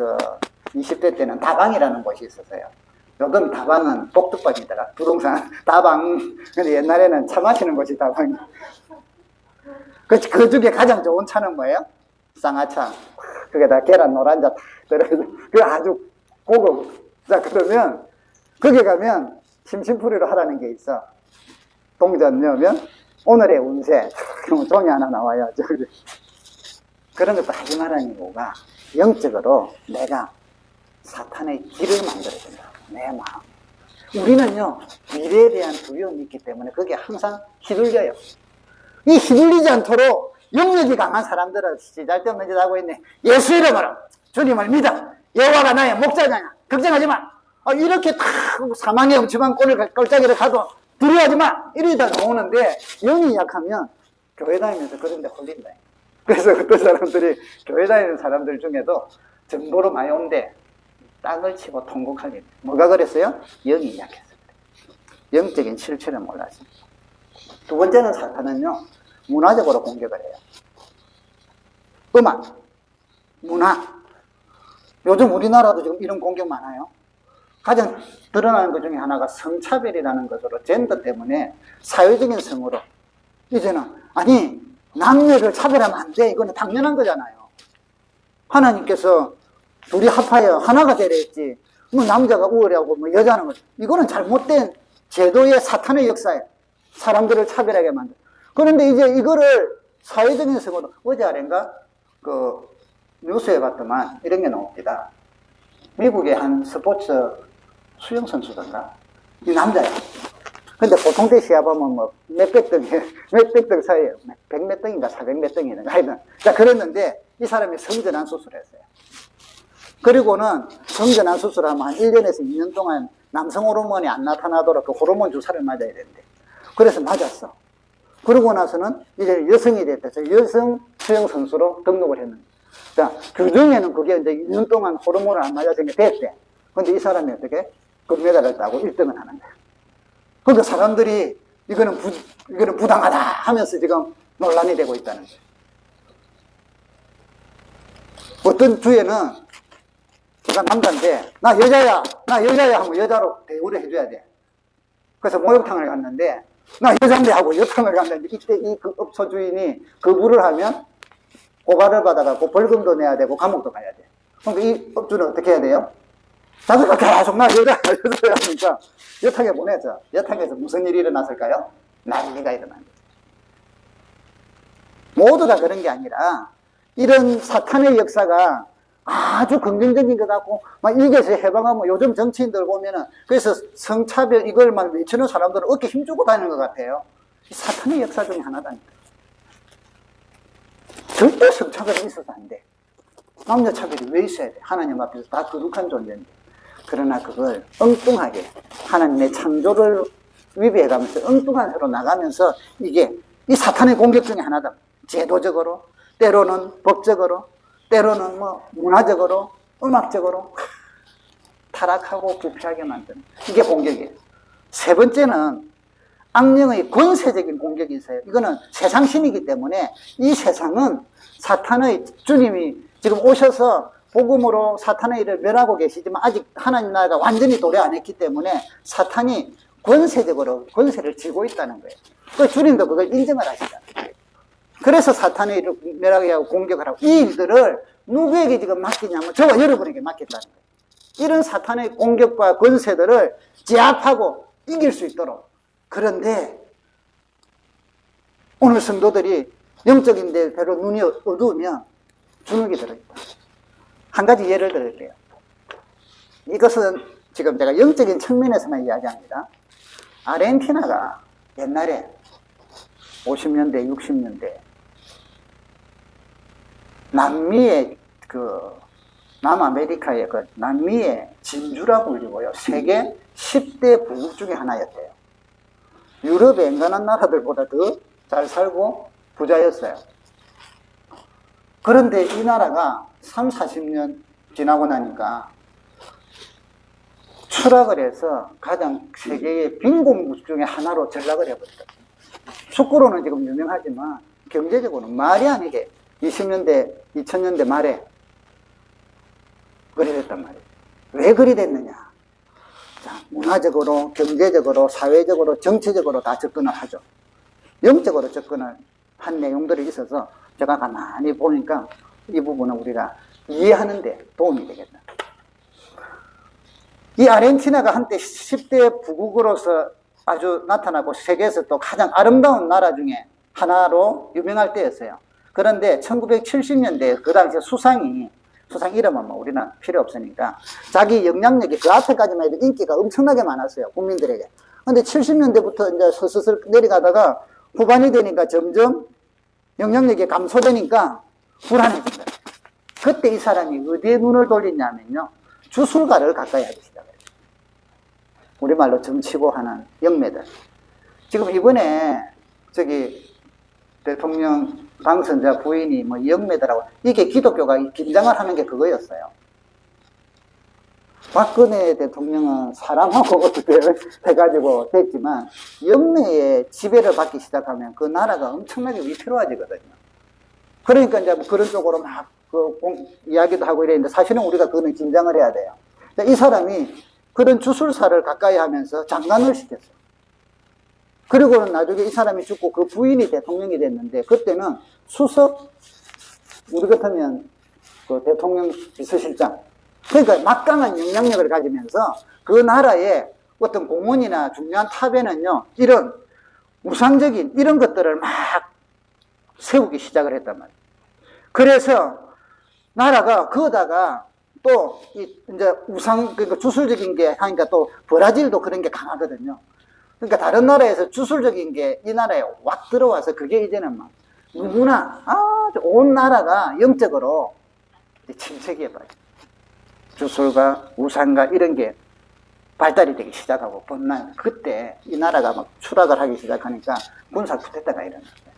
A: 20대 때는 다방이라는 곳이 있었어요. 요즘 다방은 복덕방이더라. 부동산 다방. 근데 옛날에는 차 마시는 곳이 다방이에요. 그 중에 가장 좋은 차는 뭐예요? 쌍화차. 거기다 계란 노란자 탁 들어서 그 아주 고급. 자, 그러면 거기 가면 심심풀이로 하라는 게 있어. 동전 넣으면 오늘의 운세 그러면 종이 하나 나와요. 그런 것도 하지 말라는 이유가 영적으로 내가 사탄의 길을 만들어준다. 내 마음. 우리는요, 미래에 대한 두려움이 있기 때문에 그게 항상 휘둘려요. 이 휘둘리지 않도록 영역이 강한 사람들은 시잘데없는 짓 하고 있네. 예수 이름으로 주님을 믿어. 여호와가 나의 목자냐. 걱정하지 마. 이렇게 탁 사망의 엄청난 꼴짜기를 가도 두려워하지 마. 이러다 나오는데 영이 약하면 교회 다니면서 그런 데 홀린다. 그래서 어떤 사람들이 교회 다니는 사람들 중에도 정보로 많이 온대. 땅을 치고 통곡하게. 뭐가 그랬어요? 영이 약했어요. 영적인 실체를 몰랐어요. 두 번째는 사탄은요, 문화적으로 공격을 해요. 음악, 문화. 요즘 우리나라도 지금 이런 공격 많아요. 가장 드러나는 것 중에 하나가 성차별이라는 것으로 젠더 때문에 사회적인 성으로 이제는 아니 남녀를 차별하면 안 돼. 이거는 당연한 거잖아요. 하나님께서 둘이 합하여 하나가 되려 했지. 남자가 우월하고 여자는 이거는 잘못된 제도의 사탄의 역사예요. 사람들을 차별하게 만들. 그런데 이제 이거를 사회적인 성으로 어제 아래인가 뉴스에 봤더만 이런 게 나옵니다. 미국의 한 스포츠 수영선수던가 이 남자야. 근데 보통 때 시합하면 뭐 몇백 등, 몇백 등 사이에요. 백 몇 등인가, 400 몇 등인가, 하여튼. 자, 그랬는데, 이 사람이 성전환 수술을 했어요. 그리고는 성전환 수술하면 한 1년에서 2년 동안 남성 호르몬이 안 나타나도록 그 호르몬 주사를 맞아야 되는데. 그래서 맞았어. 그러고 나서는 이제 여성이 됐대서 여성 수영 선수로 등록을 했는데. 자, 그 중에는 그게 이제 2년 동안 호르몬을 안 맞아서 됐대. 근데 이 사람이 어떻게? 금메달을 따고 1등을 하는 거야. 그러니까 사람들이 이거는 부당하다 하면서 지금 논란이 되고 있다는 거예요. 어떤 주에는 제가 남자인데 나 여자야 하면 여자로 대우를 해줘야 돼. 그래서 목욕탕을 갔는데 나 여잔데 하고 여탕을 갔는데 이때 이 그 업소 주인이 거부를 하면 고발을 받아갖고 벌금도 내야 되고 감옥도 가야 돼. 그러니까 이 업주는 어떻게 해야 돼요? 자기가 계속 나 여자야 하니까 여탕에 보내죠. 여탕에서 무슨 일이 일어났을까요? 난리가 일어난 거죠. 모두 다 그런 게 아니라 이런 사탄의 역사가 아주 긍정적인 것 같고 막 이게서 해방하면 요즘 정치인들 보면은 그래서 성차별 이걸 막 외치는 사람들은 어깨 힘주고 다니는 것 같아요. 사탄의 역사 중에 하나다니까. 절대 성차별이 있어서 안 돼. 남녀차별이 왜 있어야 돼? 하나님 앞에서 다 거룩한 존재인데. 그러나 그걸 엉뚱하게 하나님의 창조를 위배해가면서 엉뚱한 새로 나가면서 이게 이 사탄의 공격 중에 하나다. 제도적으로, 때로는 법적으로, 때로는 뭐 문화적으로, 음악적으로 타락하고 부패하게 만드는 이게 공격이에요. 세 번째는 악령의 권세적인 공격이 있어요. 이거는 세상신이기 때문에 이 세상은 사탄의 주님이 지금 오셔서 복음으로 사탄의 일을 멸하고 계시지만 아직 하나님 나라가 완전히 도래 안 했기 때문에 사탄이 권세적으로 권세를 쥐고 있다는 거예요. 그 주님도 그걸 인정을 하시잖아요. 그래서 사탄의 일을 멸하게 하고 공격을 하고 이 일들을 누구에게 지금 맡기냐면 저와 여러분에게 맡겼다는 거예요. 이런 사탄의 공격과 권세들을 제압하고 이길 수 있도록. 그런데 오늘 성도들이 영적인 데 배로 눈이 어두우면 주눅이 들어있다. 한 가지 예를 들을게요. 이것은 지금 제가 영적인 측면에서만 이야기합니다. 아르헨티나가 옛날에 50년대, 60년대 남미의 남아메리카의 남미의 진주라고 불리고요. 세계 10대 부국 중에 하나였대요. 유럽의 엔간한 나라들보다 더 잘 살고 부자였어요. 그런데 이 나라가 30-40년 지나고 나니까 추락을 해서 가장 세계의 빈곤국 중에 하나로 전락을 해버렸다. 축구로는 지금 유명하지만 경제적으로는 말이 아니게 20년대, 2000년대 말에 그리 됐단 말이에요. 왜 그리 됐느냐? 자, 문화적으로, 경제적으로, 사회적으로, 정치적으로 다 접근을 하죠. 영적으로 접근을 한 내용들이 있어서 제가 가만히 보니까 이 부분은 우리가 이해하는 데 도움이 되겠다. 이 아르헨티나가 한때 10대 부국으로서 아주 나타나고 세계에서 또 가장 아름다운 나라 중에 하나로 유명할 때였어요. 그런데 1970년대 그 당시에 수상 이름은 뭐 우리는 필요 없으니까 자기 영향력이 그 앞에까지만 해도 인기가 엄청나게 많았어요. 국민들에게. 근데 70년대부터 이제 서서슬 내려가다가 후반이 되니까 점점 영향력이 감소되니까 불안해진다. 그때 이 사람이 어디에 눈을 돌리냐면요. 주술가를 가까이 하기 시작해요. 우리말로 점치고 하는 영매들. 지금 이번에 대통령 당선자 부인이 뭐 영매들하고 이게 기독교가 긴장을 하는 게 그거였어요. 박근혜 대통령은 사람하고 어떻게 해가지고 됐지만 영매의 지배를 받기 시작하면 그 나라가 엄청나게 위태로워지거든요. 그러니까 이제 그런 쪽으로 막 이야기도 하고 이랬는데 사실은 우리가 그거는 긴장을 해야 돼요. 이 사람이 그런 주술사를 가까이 하면서 장관을 시켰어요. 그리고는 나중에 이 사람이 죽고 그 부인이 대통령이 됐는데 그때는 수석, 우리 같으면 그 대통령 비서실장, 그러니까 막강한 영향력을 가지면서 그 나라의 어떤 공원이나 중요한 탑에는요, 이런 우상적인 이런 것들을 막 세우기 시작을 했단 말이에요. 그래서 나라가 거다가 또 이제 그러니까 주술적인 게 하니까 또 브라질도 그런 게 강하거든요. 그러니까 다른 나라에서 주술적인 게 이 나라에 확 들어와서 그게 이제는 막 누구나 온 나라가 영적으로 침체기에 빠져. 주술과 우상과 이런 게 발달이 되기 시작하고 번난 그때 이 나라가 막 추락을 하기 시작하니까 군사 쿠데타가 일어났어요.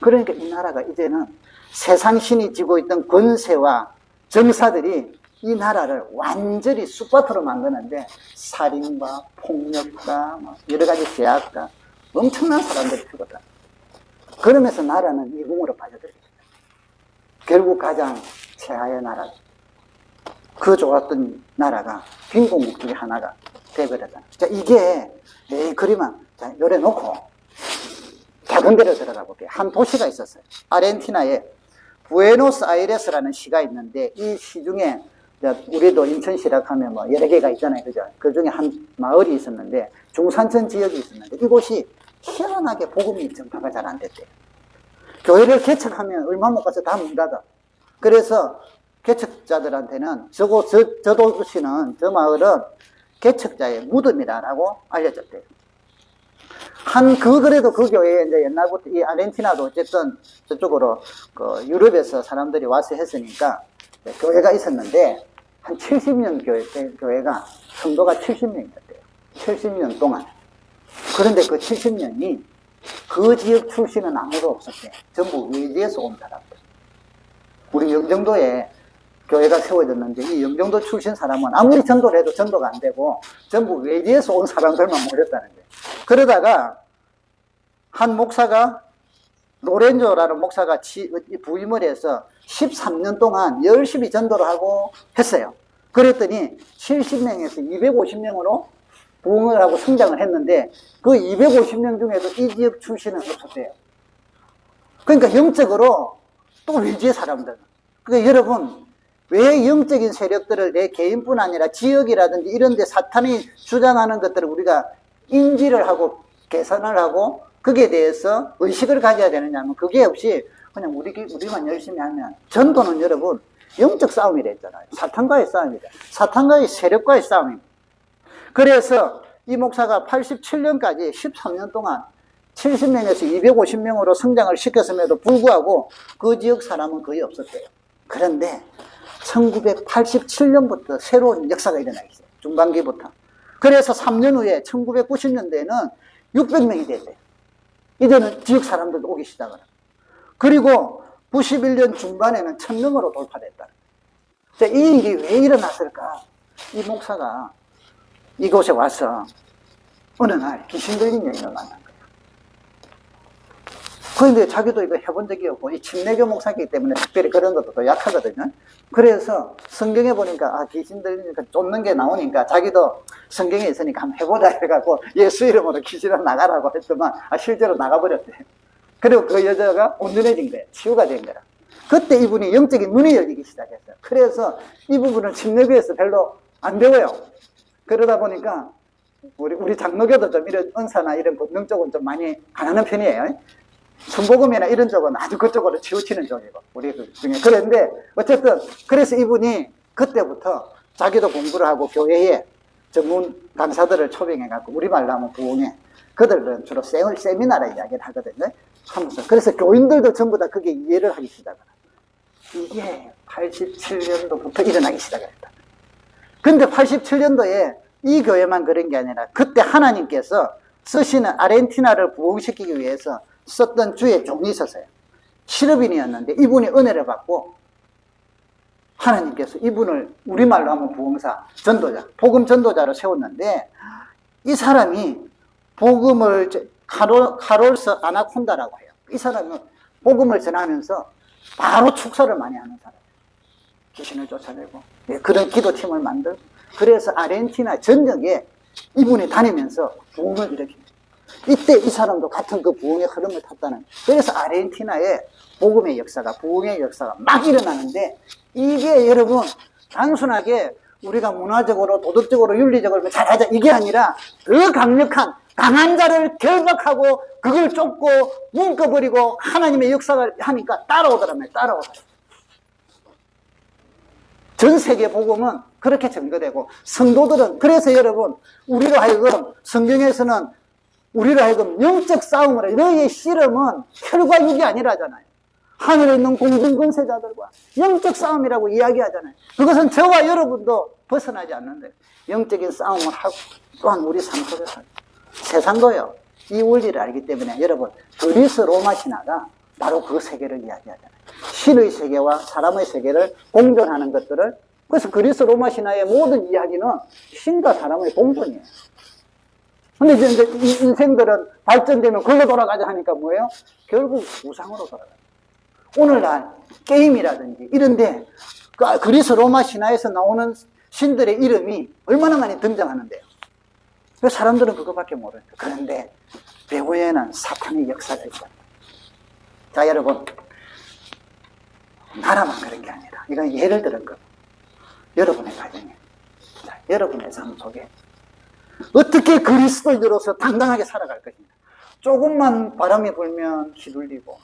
A: 그러니까 이 나라가 이제는 세상 신이 쥐고 있던 권세와 정사들이 이 나라를 완전히 쑥밭으로 만드는데 살인과 폭력과 여러 가지 제약과 엄청난 사람들이 죽었다. 그러면서 나라는 미궁으로 빠져들었어요. 결국 가장 최하의 나라, 그 좋았던 나라가 빈공국 중에 하나가 되버렸다. 자, 이게 그림은 자, 요래 놓고 작은 데로 들어가 볼게요. 한 도시가 있었어요. 아르헨티나에 부에노스아이레스라는 시가 있는데 이 시 중에 우리도 인천시라 하면 뭐 여러 개가 있잖아요. 그죠? 그 중에 한 마을이 있었는데 중산층 지역이 있었는데 이곳이 희한하게 복음이 전파가 잘 안 됐대요. 교회를 개척하면 얼마 못 가서 다 문 닫아. 그래서 개척자들한테는 저 도시는, 저 마을은 개척자의 무덤이다라고 알려졌대요. 그래도 그 교회에 이제 옛날부터 이 아르헨티나도 어쨌든 저쪽으로 유럽에서 사람들이 와서 했으니까 교회가 있었는데 한 70년 교회가 성도가 70명이었대요. 70년 동안. 그런데 그 70년이 그 지역 출신은 아무도 없었대요. 전부 외지에서 온 사람들. 우리 영종도에 교회가 세워졌는데 이 영종도 출신 사람은 아무리 전도를 해도 전도가 안 되고 전부 외지에서 온 사람들만 모였다는 거예요. 그러다가 한 목사가 로렌조라는 목사가 부임을 해서 13년 동안 열심히 전도를 하고 했어요. 그랬더니 70명에서 250명으로 부흥을 하고 성장을 했는데 그 250명 중에도 이 지역 출신은 없었대요. 그러니까 영적으로 또 외지의 사람들. 그러니까 여러분, 왜 영적인 세력들을 내 개인뿐 아니라 지역이라든지 이런 데 사탄이 주장하는 것들을 우리가 인지를 하고 계산을 하고 거기에 대해서 의식을 가져야 되느냐 하면 그게 없이 그냥 우리만 열심히 하면 전도는 여러분 영적 싸움이라 했잖아요. 사탄과의 싸움이다. 사탄과의 세력과의 싸움입니다. 그래서 이 목사가 87년까지 13년 동안 70명에서 250명으로 성장을 시켰음에도 불구하고 그 지역 사람은 거의 없었대요. 그런데 1987년부터 새로운 역사가 일어나기 시작해요. 중반기부터. 그래서 3년 후에 1990년대에는 600명이 됐대요. 이제는 지역 사람들도 오기 시작을 합니다. 그리고 91년 중반에는 1000명으로 돌파됐다. 자, 이 일이 왜 일어났을까? 이 목사가 이곳에 와서 어느 날 귀신 들린 여인을 만난 거예요. 그런데 자기도 이거 해본 적이 없고 이 침례교 목사이기 때문에 특별히 그런 것도 또 약하거든요. 그래서 성경에 보니까 귀신 들리니까 쫓는 게 나오니까 자기도 성경에 있으니까 한번 해보자 해갖고 예수 이름으로 귀신을 나가라고 했더만 실제로 나가버렸대요. 그리고 그 여자가 온전해진 거예요. 치유가 된 거라. 그때 이분이 영적인 눈이 열리기 시작했어요. 그래서 이 부분은 침례교에서 별로 안 배워요. 그러다 보니까 우리 장로교도 좀 이런 은사나 이런 본능 쪽은 좀 많이 안 하는 편이에요. 순복음이나 이런 쪽은 아주 그쪽으로 치우치는 쪽이고 우리 그 중에. 그런데 어쨌든 그래서 이분이 그때부터 자기도 공부를 하고 교회에 전문 강사들을 초빙해갖고 우리말로 하면 부흥회, 그들은 주로 세미나라 이야기를 하거든요. 하면서 그래서 교인들도 전부 다 그게 이해를 하기 시작을 해요. 이게 87년도부터 일어나기 시작을 했다. 근데 87년도에 이 교회만 그런 게 아니라 그때 하나님께서 쓰시는 아르헨티나를 부흥시키기 위해서 썼던 주의 종이 있었어요. 실업인이었는데 이분이 은혜를 받고 하나님께서 이분을 우리말로 하면 부흥사, 전도자, 복음 전도자로 세웠는데 이 사람이 복음을 카롤스 아나콘다라고 해요. 이 사람은 복음을 전하면서 바로 축사를 많이 하는 사람이에요. 귀신을 쫓아내고 그런 기도팀을 만들고 그래서 아르헨티나 전역에 이분이 다니면서 부흥을 일으킵니다. 이때 이 사람도 같은 그 부흥의 흐름을 탔다는. 그래서 아르헨티나의 복음의 역사가, 부흥의 역사가 막 일어나는데 이게 여러분 단순하게 우리가 문화적으로 도덕적으로 윤리적으로 잘하자 이게 아니라 그 강력한 강한 자를 결박하고 그걸 쫓고 묶어버리고 하나님의 역사를 하니까 따라오더라면 따라오더라고요. 전 세계 복음은 그렇게 전거되고 성도들은 그래서 여러분 우리로 하여금 성경에서는 우리를 하여금 영적 싸움으로, 너희의 씨름은 혈과 육이 아니라잖아요. 하늘에 있는 공중권세자들과 영적 싸움이라고 이야기하잖아요. 그것은 저와 여러분도 벗어나지 않는데 영적인 싸움을 하고 또한 우리 삶 속에서 세상도요 이 원리를 알기 때문에 여러분 그리스 로마 신화가 바로 그 세계를 이야기하잖아요. 신의 세계와 사람의 세계를 공존하는 것들을, 그래서 그리스 로마 신화의 모든 이야기는 신과 사람의 공존이에요. 근데 이제 인생들은 발전되면 글로 돌아가자 하니까 뭐예요? 결국 우상으로 돌아가요. 오늘날 게임이라든지 이런데 그리스 로마 신화에서 나오는 신들의 이름이 얼마나 많이 등장하는데요. 사람들은 그거밖에 모르는 거예요. 그런데 배후에는 사탄의 역사가 있어요. 자, 여러분, 나라만 그런 게 아니라 이건 예를 들은 거. 여러분의 가정에, 자, 여러분의 삶 속에 어떻게 그리스도인으로서 당당하게 살아갈 것인가. 조금만 바람이 불면 휘둘리고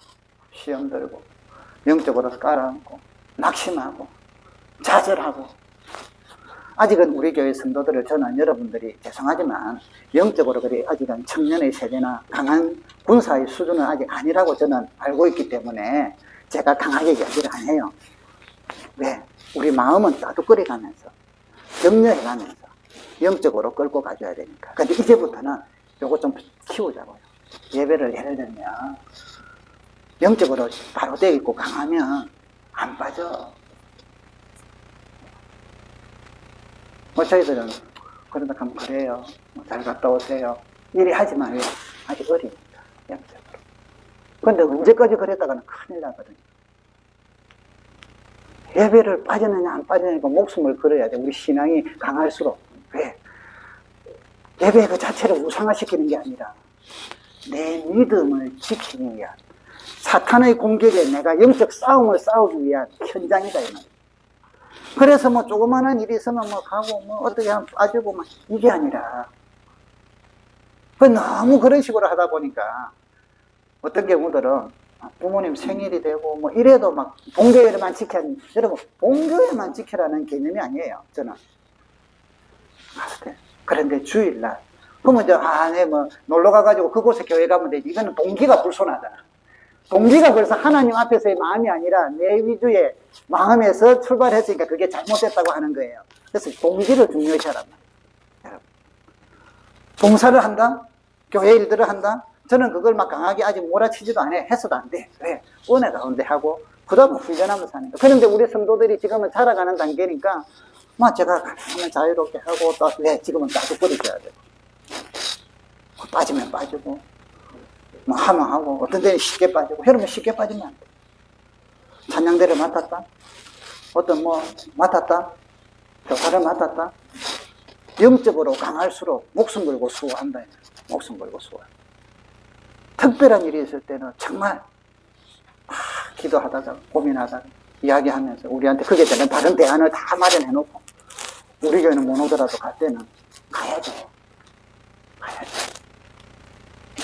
A: 시험 들고 영적으로 깔아앉고 낙심하고 좌절하고. 아직은 우리 교회 성도들을 저는 여러분들이 죄송하지만 영적으로 그리 아직은 청년의 세대나 강한 군사의 수준은 아직 아니라고 저는 알고 있기 때문에 제가 강하게 이야기를 안 해요. 왜? 우리 마음은 따뜻거려가면서 격려해가면서 영적으로 끌고 가줘야 되니까. 근데 이제부터는 요거 좀 키우자고요. 예배를 예를 들면 영적으로 바로 되어 있고 강하면 안 빠져. 뭐 저희들은 그러다 가면 그래요. 잘 갔다 오세요. 이리 하지만 왜? 아직 어리니까 영적으로. 근데 언제까지 그랬다가는 큰일 나거든요. 예배를 빠지느냐 안 빠지느냐 목숨을 걸어야 돼. 우리 신앙이 강할수록. 왜? 예배 그 자체를 우상화시키는 게 아니라 내 믿음을 지키기 위한, 사탄의 공격에 내가 영적 싸움을 싸우기 위한 현장이다 이 말이에요. 그래서 뭐 조그마한 일이 있으면 뭐 가고 뭐 어떻게 하면 빠지고 막 이게 아니라, 너무 그런 식으로 하다 보니까 어떤 경우들은 부모님 생일이 되고 뭐 이래도 막 본교회만 지켜야, 여러분 본교회만 지키라는 개념이 아니에요 저는. 그런데 주일날 그러면 네 뭐 놀러 가가지고 그곳에 교회 가면 되지. 이거는 동기가 불손하잖아. 동기가 벌써 하나님 앞에서의 마음이 아니라 내 위주의 마음에서 출발했으니까 그게 잘못됐다고 하는 거예요. 그래서 동기를 중요시 하란 말이에요. 여러분, 봉사를 한다? 교회 일들을 한다? 저는 그걸 막 강하게 아직 몰아치지도 않아요. 해서도 안 돼. 왜? 은혜 가운데 하고 그 다음에 훈련하면서 하니까. 그런데 우리 성도들이 지금은 자라가는 단계니까 막 제가 가면 자유롭게 하고 또 지금은 따뜻거리셔야 돼요. 빠지면 빠지고 뭐 하면 하고, 어떤 데는 쉽게 빠지고. 여러분 쉽게 빠지면 안 돼. 찬양대를 맡았다, 어떤 뭐 맡았다, 교사를 맡았다, 영적으로 강할수록 목숨 걸고 수고한다. 목숨 걸고 수고. 특별한 일이 있을 때는 정말 기도하다가 고민하다가 이야기하면서 우리한테 그게 되는 다른 대안을 다 마련해 놓고, 우리 교회는 못 오더라도 갈 때는 가야죠.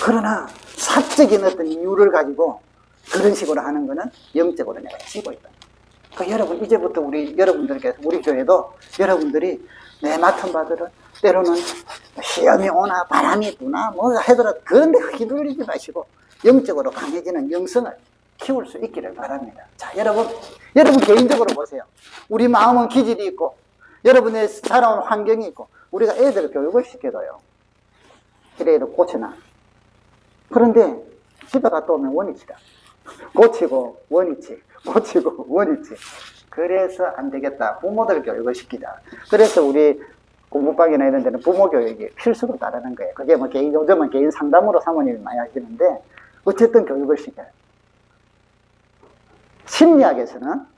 A: 그러나 사적인 어떤 이유를 가지고 그런 식으로 하는 거는 영적으로 내가 지고 있다. 여러분 이제부터 여러분들께서 우리 교회도 여러분들이 내 맡은 바들은 때로는 시험이 오나 바람이 부나 뭐 하더라도 그런데 휘둘리지 마시고 영적으로 강해지는 영성을 키울 수 있기를 바랍니다. 자, 여러분 개인적으로 보세요. 우리 마음은 기질이 있고 여러분의 살아온 환경이 있고 우리가 애들을 교육을 시켜줘요. 그래도 고쳐놔. 그런데 집에 갔다 오면 원위치다. 고치고 원위치, 고치고 원위치. 그래서 안 되겠다. 부모들 교육을 시키자. 그래서 우리 공부방이나 이런 데는 부모 교육이 필수로 따르는 거예요. 그게 뭐 요즘은 개인 상담으로 사모님이 많이 하시는데 어쨌든 교육을 시켜요. 심리학에서는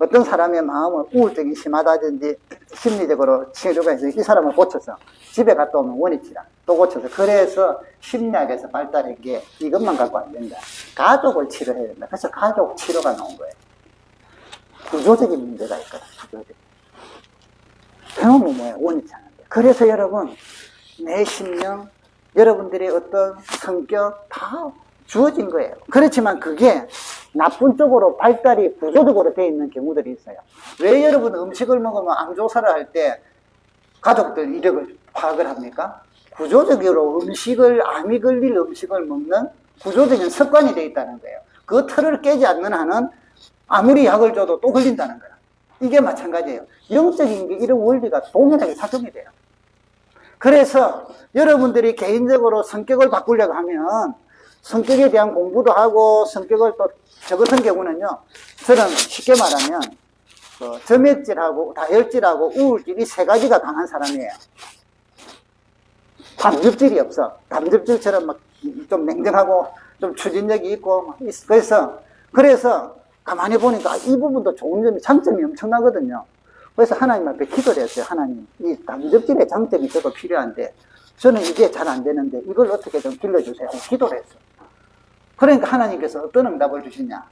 A: 어떤 사람의 마음은 우울증이 심하다든지 심리적으로 치료가 해서 이 사람을 고쳐서 집에 갔다 오면 원위치다. 또 고쳐서. 그래서 심리학에서 발달한 게 이것만 갖고 안 된다. 가족을 치료해야 된다. 그래서 가족 치료가 나온 거예요. 구조적인 문제가 있거든. 구조적인. 그놈은 뭐예요? 원위치 하는데. 그래서 여러분 내 심령, 여러분들의 어떤 성격 다 주어진 거예요. 그렇지만 그게 나쁜 쪽으로 발달이 구조적으로 되어 있는 경우들이 있어요. 왜 여러분 음식을 먹으면 암조사를 할 때 가족들 이력을 파악을 합니까? 구조적으로 암이 걸릴 음식을 먹는 구조적인 습관이 되어 있다는 거예요. 그 틀을 깨지 않는 한은 아무리 약을 줘도 또 걸린다는 거예요. 이게 마찬가지예요. 영적인 게 이런 원리가 동일하게 작용이 돼요. 그래서 여러분들이 개인적으로 성격을 바꾸려고 하면 성격에 대한 공부도 하고 성격을 또 저 같은 경우는요, 저는 쉽게 말하면 점액질하고 다혈질하고 우울질 이 세 가지가 강한 사람이에요. 담즙질이 없어. 담즙질처럼 막 좀 냉정하고 좀 추진력이 있고 그래서 가만히 보니까 이 부분도 좋은 점이 장점이 엄청나거든요. 그래서 하나님 앞에 기도를 했어요. 하나님, 이 담즙질의 장점이 저도 필요한데 저는 이게 잘 안 되는데 이걸 어떻게 좀 길러주세요. 기도를 했어요. 그러니까 하나님께서 어떤 응답을 주시냐.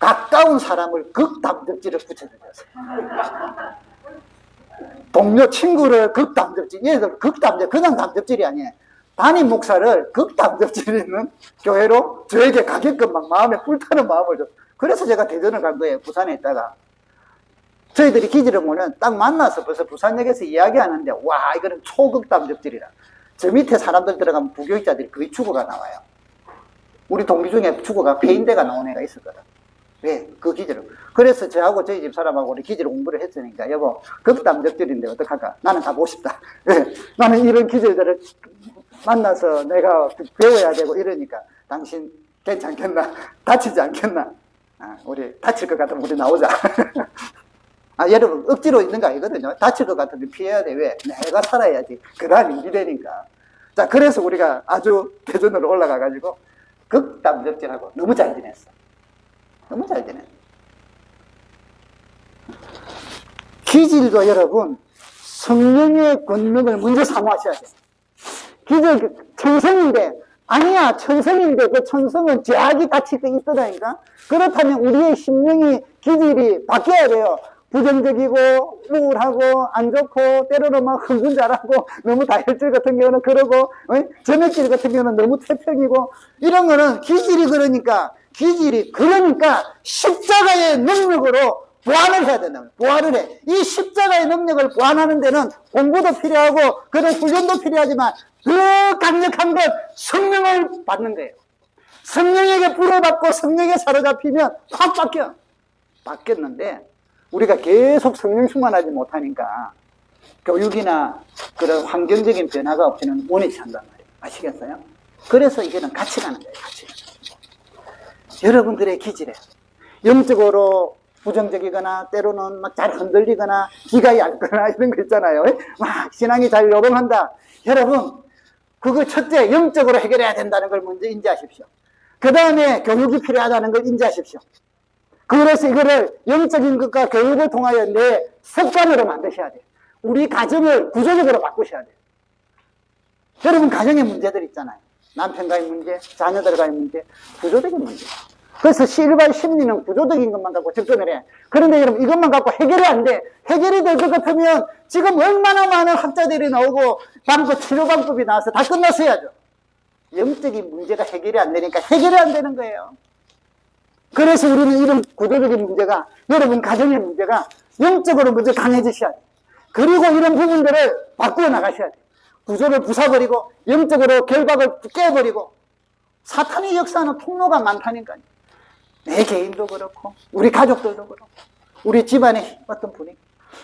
A: 가까운 사람을 극담즙질을 붙여주셨어요. 동료 친구를 극담즙질, 얘들 극담즙, 그냥 담즙질이 아니에요. 담임 목사를 극담즙질 있는 교회로 저에게 가게끔 막 마음에 불타는 마음을 줬어요. 그래서 제가 대전을 간 거예요. 부산에 있다가. 저희들이 기지를 보면 딱 만나서 벌써 부산역에서 이야기하는데, 와, 이거는 초극담즙질이라. 저 밑에 사람들 들어가면 부교육자들이 거의 죽어가 나와요. 우리 동기 중에 죽어가 폐인대가 나온 애가 있었거든. 왜? 그 기지를. 그래서 저하고 저희 집 사람하고 우리 기지를 공부를 했으니까, 여보, 극담즙질인데 어떡할까? 나는 가보고 싶다. 왜? 나는 이런 기질들을 만나서 내가 배워야 되고 이러니까, 당신 괜찮겠나? 다치지 않겠나? 우리 다칠 것 같으면 우리 나오자. 여러분, 억지로 있는 거 아니거든요. 다칠 것 같으면 피해야 돼. 왜? 내가 살아야지. 그 다음이 일이 되니까. 자, 그래서 우리가 아주 대전으로 올라가가지고, 극담즙질하고 너무 잘 지냈어. 너무 잘 지냈어. 기질도 여러분, 성령의 권능을 먼저 사모하셔야 돼요. 기질, 천성인데, 아니야, 천성인데, 그 천성은 죄악이 같이 있더라니까? 그렇다면 우리의 심령이, 기질이 바뀌어야 돼요. 부정적이고, 우울하고, 안 좋고, 때로는 막 흥분잘하고, 너무 다혈질 같은 경우는 그러고, 점액질 같은 경우는 너무 태평이고, 이런 거는 기질이 그러니까 십자가의 능력으로 보완을 해야 된다. 보완을 해. 이 십자가의 능력을 보완하는 데는 공부도 필요하고, 그런 훈련도 필요하지만, 더 강력한 건 성령을 받는 거예요. 성령에게 불어받고 성령에 사로잡히면 확 바뀌어. 바뀌었는데, 우리가 계속 성령 충만하지 못하니까 교육이나 그런 환경적인 변화가 없이는 원위치 한단 말이에요. 아시겠어요? 그래서 이거는 같이 가는 거예요. 같이. 여러분들의 기질에 영적으로 부정적이거나 때로는 막 잘 흔들리거나 기가 얇거나 이런 거 있잖아요. 막 신앙이 잘 요동한다. 여러분, 그걸 첫째 영적으로 해결해야 된다는 걸 먼저 인지하십시오. 그 다음에 교육이 필요하다는 걸 인지하십시오. 그래서 이거를 영적인 것과 교육을 통하여 내 습관으로 만드셔야 돼요. 우리 가정을 구조적으로 바꾸셔야 돼요. 여러분, 가정의 문제들 있잖아요. 남편과의 문제, 자녀들과의 문제, 구조적인 문제. 그래서 실과의 심리는 구조적인 것만 갖고 접근을 해. 그런데 여러분, 이것만 갖고 해결이 안 돼. 해결이 될 것 같으면 지금 얼마나 많은 학자들이 나오고 치료 방법이 나와서 다 끝났어야죠. 영적인 문제가 해결이 안 되니까 해결이 안 되는 거예요. 그래서 우리는 이런 구조적인 문제가, 여러분 가정의 문제가 영적으로 먼저 강해지셔야 돼요. 그리고 이런 부분들을 바꾸어 나가셔야 돼요. 구조를 부숴버리고 영적으로 결박을 깨버리고. 사탄의 역사는 통로가 많다니까요. 내 개인도 그렇고 우리 가족들도 그렇고 우리 집안의 어떤 분위기.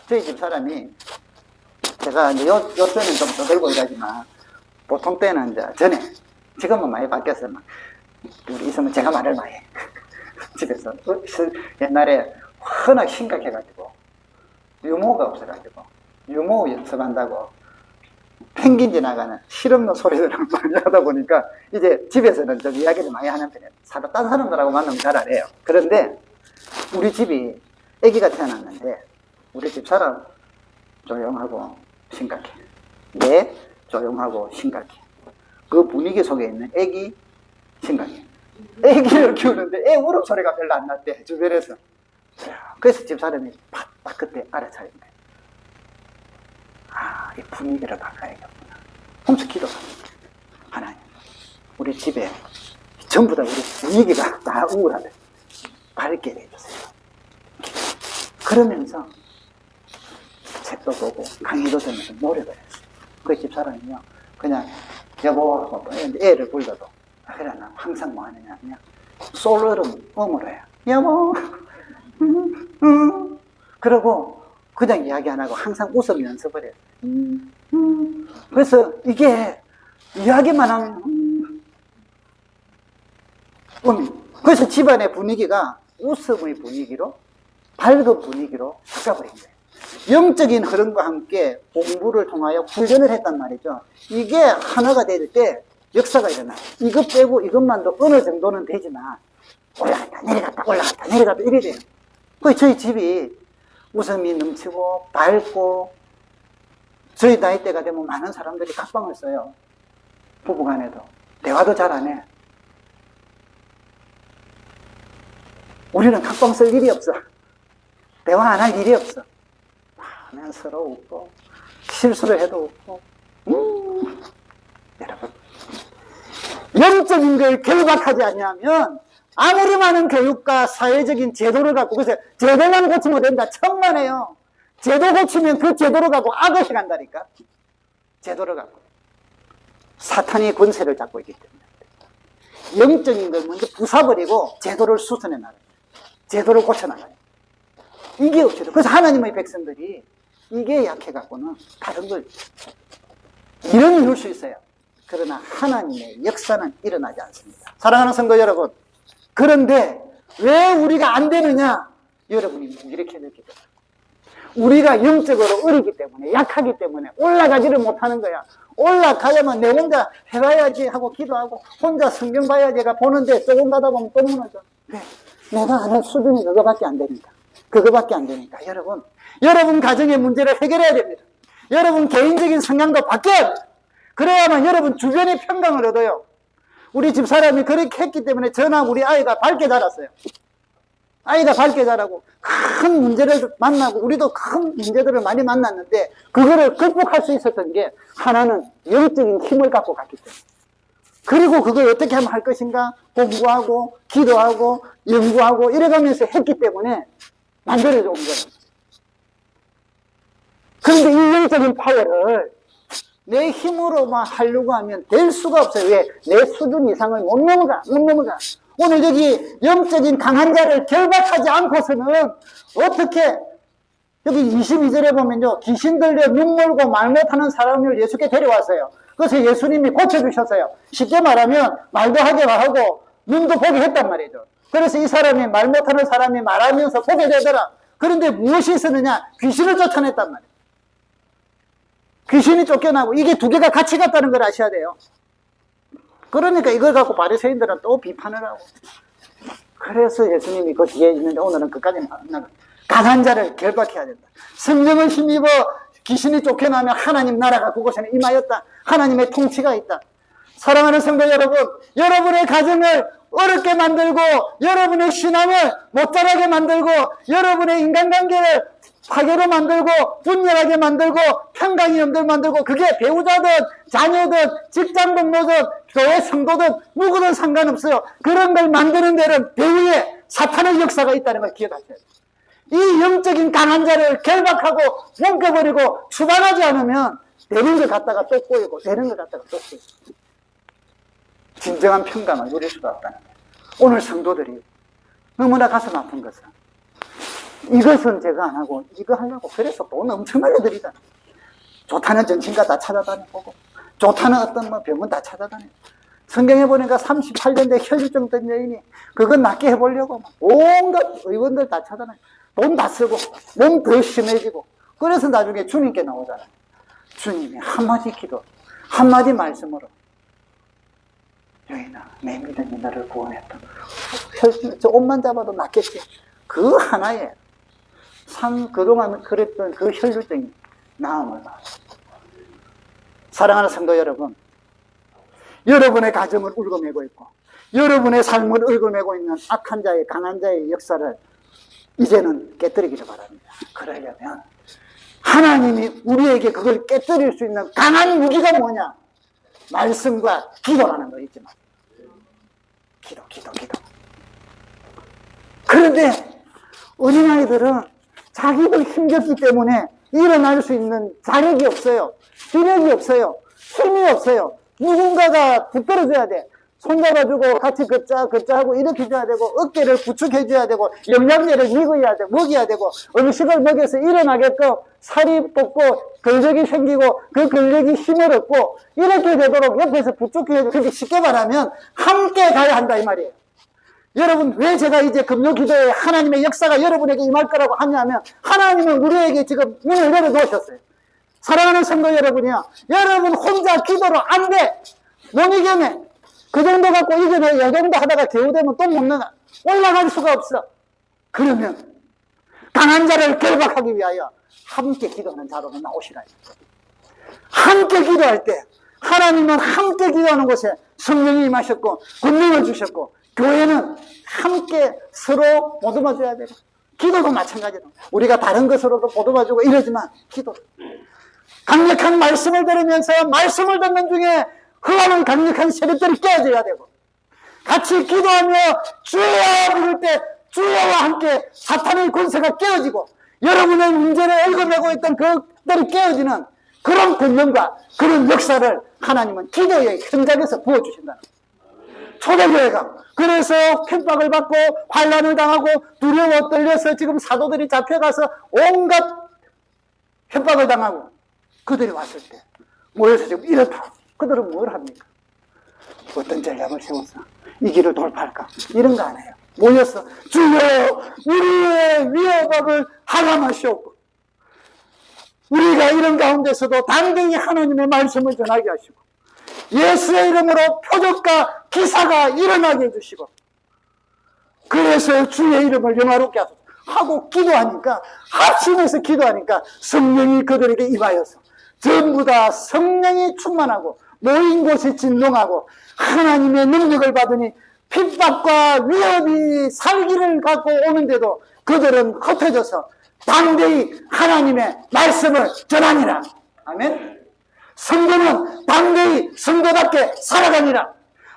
A: 저희 집 사람이, 제가 이제 요때는 좀 떠들고 이러지만 보통 때는 이제 전에, 지금은 많이 바뀌었어요. 막 우리 있으면 제가 말을 많이 해. 집에서 옛날에 워낙 심각해가지고 유모가 없어가지고 유모 연습한다고 펭귄 지나가는 실없는 소리들을 많이 하다 보니까 이제 집에서는 좀 이야기를 많이 하는 편이에요. 딴 사람들하고 만나면 잘 안 해요. 그런데 우리 집이 아기가 태어났는데 우리 집 사람 조용하고 심각해. 내 조용하고 심각해. 그 분위기 속에 있는 아기 심각해. 애기를 키우는데 애 울음소리가 별로 안 났대, 주변에서. 그래서 집사람이 딱 그때 알아차린 거예요. 이 분위기를 바꿔야겠구나. 하면서 기도합니다. 하나님, 우리 집에 전부 다 우리 분위기가 다 우울하대. 밝게 해주세요. 그러면서 책도 보고 강의도 들으면서 노력을 했어요. 그 집사람이요, 그냥 여보 하고 애를 불러도 그래 나 항상 뭐 하느냐 그냥 솔로름 음으로 해요. 여보 그러고 그냥 이야기 안 하고 항상 웃음 연습을 해요. 그래서 이게 이야기만 하면 그래서 집안의 분위기가 웃음의 분위기로 밝은 분위기로 바꿔버린 거예요. 영적인 흐름과 함께 공부를 통하여 훈련을 했단 말이죠. 이게 하나가 될 때 역사가 일어나요. 이것 빼고 이것만도 어느 정도는 되지만 올라갔다 내려갔다 올라갔다 내려갔다 이래 돼요. 그래서 저희 집이 웃음이 넘치고 밝고 저희 나이대가 되면 많은 사람들이 각방을 써요. 부부간에도 대화도 잘 안 해. 우리는 각방 쓸 일이 없어. 대화 안 할 일이 없어. 그냥 서로 웃고 실수를 해도 웃고 여러분 영적인 걸 결박하지 않냐면 아무리 많은 교육과 사회적인 제도를 갖고 그래서 제도만 고치면 된다 천만에요. 제도 고치면 그 제도를 갖고 악을 해간다니까. 제도를 갖고 사탄이 권세를 잡고 있기 때문에 영적인 걸 먼저 부숴버리고 제도를 수선해 나가요. 제도를 고쳐나가요. 이게 없어요. 그래서 하나님의 백성들이 이게 약해갖고는 다른 걸 이런 이룰 수 있어요. 그러나 하나님의 역사는 일어나지 않습니다. 사랑하는 성도 여러분, 그런데 왜 우리가 안 되느냐? 여러분이 이렇게 느끼죠. 우리가 영적으로 어리기 때문에 약하기 때문에 올라가지를 못하는 거야. 올라가야만 내 혼자 해봐야지 하고 기도하고 혼자 성경 봐야지가 보는데 조금 가다 보면 또 무너져. 왜? 내가 아는 수준이 그거밖에 안 되니까. 그거밖에 안 되니까. 여러분 가정의 문제를 해결해야 됩니다. 여러분 개인적인 성향도 바뀌어야 돼요. 그래야만 여러분 주변의 평강을 얻어요. 우리 집사람이 그렇게 했기 때문에 저나 우리 아이가 밝게 자랐어요. 아이가 밝게 자라고 큰 문제를 만나고 우리도 큰 문제들을 많이 만났는데 그거를 극복할 수 있었던 게 하나는 영적인 힘을 갖고 갔기 때문에. 그리고 그걸 어떻게 하면 할 것인가 공부하고 기도하고 연구하고 이래가면서 했기 때문에 만들어져 온 거예요. 그런데 이 영적인 파워를 내 힘으로만 하려고 하면 될 수가 없어요. 왜? 내 수준 이상을 못 넘어가. 오늘 여기 영적인 강한 자를 결박하지 않고서는 어떻게 여기 22절에 보면요. 귀신 들려 눈 멀고 말 못하는 사람을 예수께 데려왔어요. 그래서 예수님이 고쳐주셨어요. 쉽게 말하면 말도 하게 하고 눈도 보게 했단 말이죠. 그래서 이 사람이 말 못하는 사람이 말하면서 보게 되더라. 그런데 무엇이 있었느냐? 귀신을 쫓아냈단 말이에요. 귀신이 쫓겨나고 이게 두 개가 같이 갔다는 걸 아셔야 돼요. 그러니까 이걸 갖고 바리새인들은 또 비판을 하고. 그래서 예수님이 그 뒤에 있는데 오늘은 끝까지 나가. 강한 자를 결박해야 된다. 성령을 힘입어 귀신이 쫓겨나면 하나님 나라가 그곳에는 임하였다. 하나님의 통치가 있다. 사랑하는 성도 여러분, 여러분의 가정을 어렵게 만들고 여러분의 신앙을 못 자라게 만들고 여러분의 인간관계를 파괴로 만들고 분열하게 만들고 평강이 없게 만들고 그게 배우자든 자녀든 직장 동료든 교회 성도든 누구든 상관없어요. 그런 걸 만드는 데는 배후에 사탄의 역사가 있다는 걸 기억하셔야 돼요. 이 영적인 강한 자를 결박하고 뭉겨버리고 추방하지 않으면 되는 걸 갖다가 또 꼬이고 되는 걸 갖다가 또 꼬이고 진정한 평강을 누릴 수가 없다는 거예요. 오늘 성도들이 너무나 가슴 아픈 것은 이것은 제가 안 하고 이거 하려고 그래서 돈 엄청나게 들이잖아. 좋다는 정신과 다 찾아다니고 좋다는 어떤 뭐 병원 다 찾아다니고 성경에 보니까 38년 대 혈류증 여인이 그건 낫게 해보려고 온갖 의원들 다 찾아다니고 돈 다 쓰고 몸 더 심해지고 그래서 나중에 주님께 나오잖아요. 주님이 한마디 기도 한마디 말씀으로 여인아 내 믿음이 너를 구원했다. 저 옷만 잡아도 낫겠지. 그 하나에 그동안 그랬던 그 혈류증이 나음을 받았습니다. 사랑하는 성도 여러분, 여러분의 가정을 울고매고 있고 여러분의 삶을 울고매고 있는 악한 자의 강한 자의 역사를 이제는 깨뜨리기를 바랍니다. 그러려면 하나님이 우리에게 그걸 깨뜨릴 수 있는 강한 무기가 뭐냐? 말씀과 기도라는 거 있지만 기도. 그런데 어린아이들은 자기들 힘겹기 때문에 일어날 수 있는 자력이 없어요. 기력이 없어요. 힘이 없어요. 누군가가 붙들어줘야 돼. 손잡아주고 같이 걷자 하고 이렇게 해줘야 되고, 어깨를 부축해줘야 되고, 영양제를 먹여야 되고, 음식을 먹여서 일어나게끔 살이 뽑고 근력이 생기고, 그 근력이 힘을 얻고, 이렇게 되도록 옆에서 부축해주고, 그렇게 쉽게 말하면 함께 가야 한다 이 말이에요. 여러분, 왜 제가 이제 금요기도에 하나님의 역사가 여러분에게 임할 거라고 하냐면, 하나님은 우리에게 지금 문을 열어놓으셨어요. 사랑하는 성도 여러분이요, 여러분 혼자 기도로 안 돼. 못 이겨내. 그 정도 갖고 이겨내. 이 정도 하다가 겨우되면 또 못 나가. 올라갈 수가 없어. 그러면 강한 자를 결박하기 위하여 함께 기도하는 자로는 나오시라. 함께 기도할 때 하나님은 함께 기도하는 곳에 성령이 임하셨고 권능을 주셨고, 교회는 함께 서로 보듬어줘야 되고, 기도도 마찬가지로 우리가 다른 것으로도 보듬어주고 이러지만, 기도 강력한 말씀을 들으면서 말씀을 듣는 중에 흘러는 강력한 세력들이 깨어져야 되고, 같이 기도하며 주여 부를 때 주여와 함께 사탄의 권세가 깨어지고, 여러분의 문제를 얽어매고 있던 그들이 깨어지는 그런 권능과 그런 역사를 하나님은 기도의 현장에서 부어주신다는 거예요. 초대교회가 그래서 핍박을 받고 환난을 당하고 두려워 떨려서 지금 사도들이 잡혀가서 온갖 협박을 당하고, 그들이 왔을 때 모여서 지금 이렇다. 그들은 뭘 합니까? 어떤 전략을 세워서 이 길을 돌파할까? 이런 거 안 해요. 모여서 주여 우리의 위협을 하감하시옵고, 우리가 이런 가운데서도 당당히 하나님의 말씀을 전하게 하시고, 예수의 이름으로 표적과 기사가 일어나게 해주시고, 그래서 주의 이름을 영화롭게 하고 기도하니까, 합심해서 기도하니까 성령이 그들에게 임하여서 전부 다 성령이 충만하고 모인 곳이 진동하고 하나님의 능력을 받으니 핍박과 위협이 살기를 갖고 오는데도 그들은 흩어져서 담대히 하나님의 말씀을 전하니라. 아멘. 성도는 담대히 성도답게 살아가니라.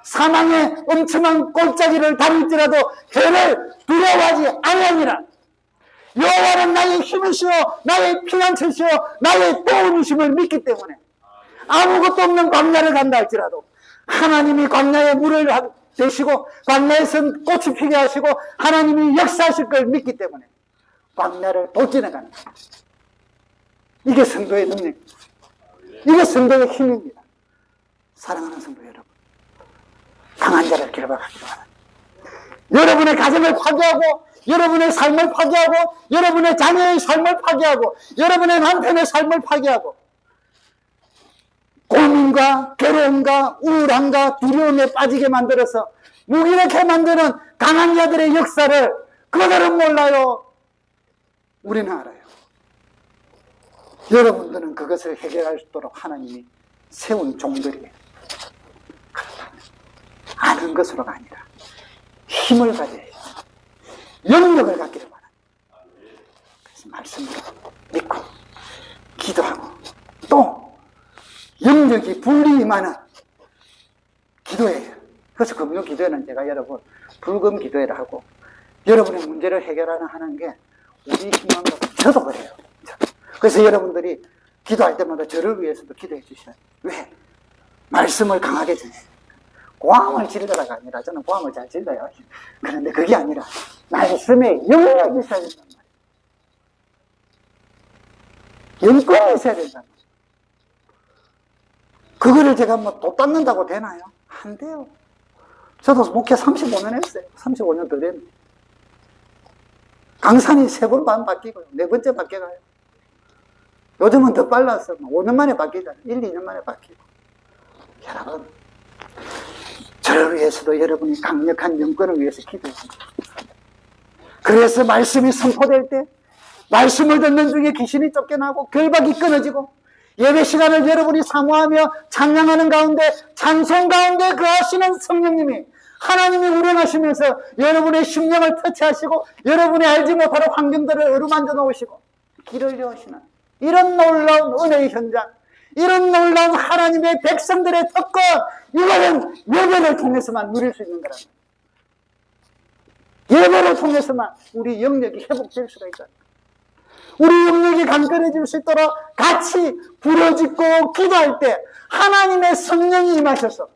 A: 사망의 엄청난 골짜기를 다룰지라도 해를 두려워하지 아니하니라. 여호와는 나의 힘이시오, 나의 피난처시오, 나의 도움이심을 믿기 때문에 아무것도 없는 광야를 간다 할지라도 하나님이 광야에 물을 대시고 광야에서 꽃이 피게 하시고 하나님이 역사하실 걸 믿기 때문에 광야를 돌진해가는 거예요. 이게 성도의 능력입니다. 이게 성도의 힘입니다. 사랑하는 성도 여러분, 강한 자를 결박하기도 하는, 여러분의 가정을 파괴하고 여러분의 삶을 파괴하고 여러분의 자녀의 삶을 파괴하고 여러분의 남편의 삶을 파괴하고 고민과 괴로움과 우울함과 두려움에 빠지게 만들어서 무기력해 만드는 강한 자들의 역사를 그들은 몰라요. 우리는 알아요. 여러분들은 그것을 해결할 수 있도록 하나님이 세운 종들이에요. 그렇다면 아는 것으로가 아니라 힘을 가져야 해요. 영역을 갖기를 바랍니다. 그래서 말씀으로 믿고 기도하고 또 영역이 분리 임하는 기도예요. 그래서 금요 기도회는 제가 여러분 불금 기도회를 하고 여러분의 문제를 해결하는 게 우리 희망과 저도 그래요. 그래서 여러분들이 기도할 때마다 저를 위해서도 기도해 주셔요. 왜? 말씀을 강하게 전해요. 고함을 지르다가 아니라, 저는 고함을 잘 질러요. 그런데 그게 아니라 말씀에 영역이 있어야 된단 말이에요. 영권이 있어야 된단 말이에요. 그거를 제가 뭐 또 닦는다고 되나요? 안 돼요. 저도 목회 35년 했어요. 35년 더 됐네. 강산이 3번 반 바뀌고요. 4번째 바뀌어가요. 요즘은 더 빨라서 5년 만에 바뀌잖아요. 1, 2년 만에 바뀌고. 여러분, 저를 위해서도 여러분이 강력한 영권을 위해서 기도해줍니다. 그래서 말씀이 선포될 때 말씀을 듣는 중에 귀신이 쫓겨나고 결박이 끊어지고 예배 시간을 여러분이 사모하며 찬양하는 가운데 찬송 가운데 거하시는 성령님이 하나님이 우러나시면서 여러분의 심령을 터치하시고 여러분이 알지 못하는 환경들을 어루만져 놓으시고 길을 여시는 이런 놀라운 은혜의 현장, 이런 놀라운 하나님의 백성들의 특권, 이거는 예배를 통해서만 누릴 수 있는 거랍니다. 예배를 통해서만 우리 영역이 회복될 수가 있다. 우리 영역이 강건해질 수 있도록 같이 부르짖고 기도할 때 하나님의 성령이 임하셔서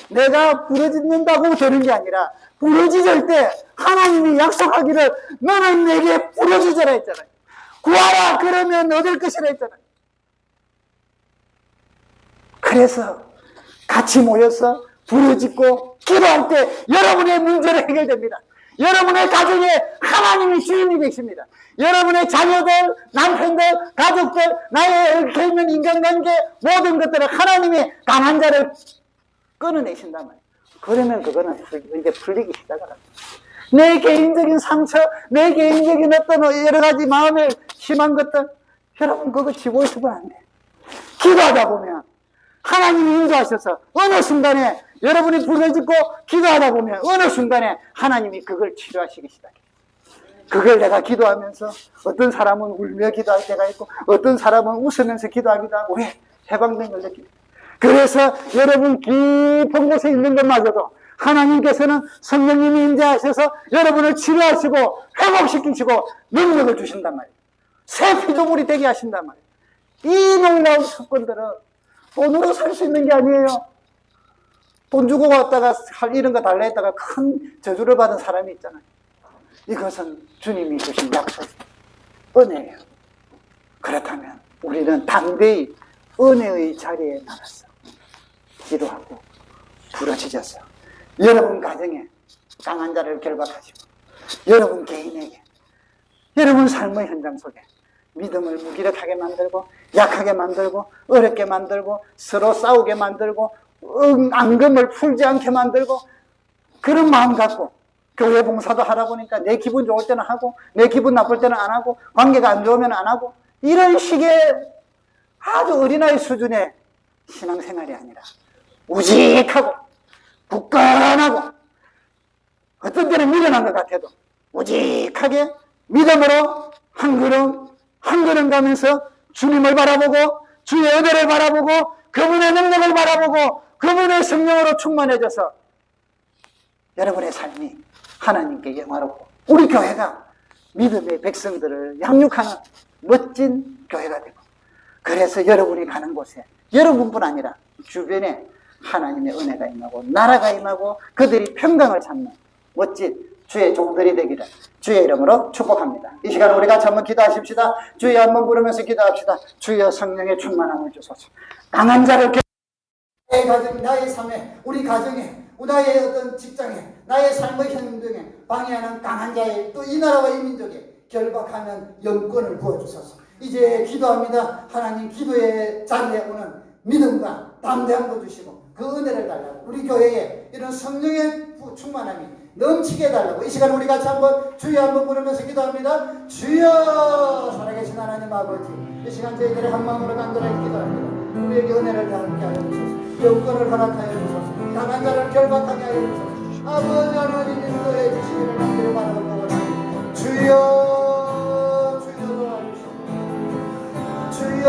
A: 내가 부르짖는다고 되는 게 아니라 부르짖을 때 하나님이 약속하기를 너는 내게 부르짖으라 했잖아요. 구하라 그러면 얻을 것이라 했잖아요. 그래서 같이 모여서 부르짖고 기도할 때 여러분의 문제는 해결됩니다. 여러분의 가정에 하나님이 주인이 계십니다. 여러분의 자녀들, 남편들, 가족들, 나의 얽혀 있는 인간관계 모든 것들을 하나님이 강한 자를 끊어내신단 말이에요. 그러면 그거는 이제 풀리기 시작합니다. 내 개인적인 상처, 내 개인적인 어떤 여러 가지 마음에 심한 것들, 여러분 그거 지고 있으면 안 돼요. 기도하다 보면 하나님이 인도하셔서 어느 순간에 여러분이 부르짖고 기도하다 보면 어느 순간에 하나님이 그걸 치료하시기 시작해요. 그걸 내가 기도하면서 어떤 사람은 울며 기도할 때가 있고 어떤 사람은 웃으면서 기도하기도 하고 왜? 해방된 걸 느낍니다. 그래서 여러분 깊은 곳에 있는 것마저도 하나님께서는 성령님이 임재하셔서 여러분을 치료하시고 회복시키시고 능력을 주신단 말이에요. 새 피조물이 되게 하신단 말이에요. 이 놀라운 특권들은 돈으로 살 수 있는 게 아니에요. 돈 주고 왔다가 이런 거 달라 했다가 큰 저주를 받은 사람이 있잖아요. 이것은 주님이 주신 약속, 은혜예요. 그렇다면 우리는 담대히 은혜의 자리에 나가서 기도하고 부르짖어서 여러분 가정에 강한 자를 결박하시고 여러분 개인에게 여러분 삶의 현장 속에 믿음을 무기력하게 만들고 약하게 만들고 어렵게 만들고 서로 싸우게 만들고 앙금을 풀지 않게 만들고 그런 마음 갖고 교회 봉사도 하다 보니까 내 기분 좋을 때는 하고 내 기분 나쁠 때는 안 하고 관계가 안 좋으면 안 하고 이런 식의 아주 어린아이 수준의 신앙생활이 아니라 우직하고 굳건하고 어떤 때는 미련한 것 같아도 우직하게 믿음으로 한 걸음 가면서 주님을 바라보고 주의 은혜를 바라보고 그분의 능력을 바라보고 그분의 성령으로 충만해져서 여러분의 삶이 하나님께 영화롭고 우리 교회가 믿음의 백성들을 양육하는 멋진 교회가 되고 그래서 여러분이 가는 곳에 여러분뿐 아니라 주변에 하나님의 은혜가 임하고 나라가 임하고 그들이 평강을 찾는 멋진 주의 종들이 되기를 주의 이름으로 축복합니다. 이 시간 우리 같이 한번 기도하십시다. 주여 한번 부르면서 기도합시다. 주여 성령의 충만함을 주소서. 강한 자를 나의 가정, 나의 삶에, 우리 가정에, 나의 어떤 직장에, 나의 삶의 현장에 방해하는 강한 자에 또 이 나라와 이 민족에 결박하는 영권을 부어주소서. 이제 기도합니다. 하나님 기도의 자리에 오는 믿음과 담대함도 주시고 그 은혜를 달라고 우리 교회에 이런 성령의 충만함이 넘치게 해달라고 이 시간 우리 같이 한번 주여 한번 부르면서 기도합니다. 주여 살아계신 하나님 아버지 이 시간 저희들의 한 마음으로 간절하게 기도합니다. 우리에게 은혜를 함께 하여 주소서. 영권을 허락하여 주소서. 강한 자를 결박하게 하여 주소서. 아버지 하나님 인도해 주시기를 간절히 바라고 주여 주여 도와주시옵소서. 주여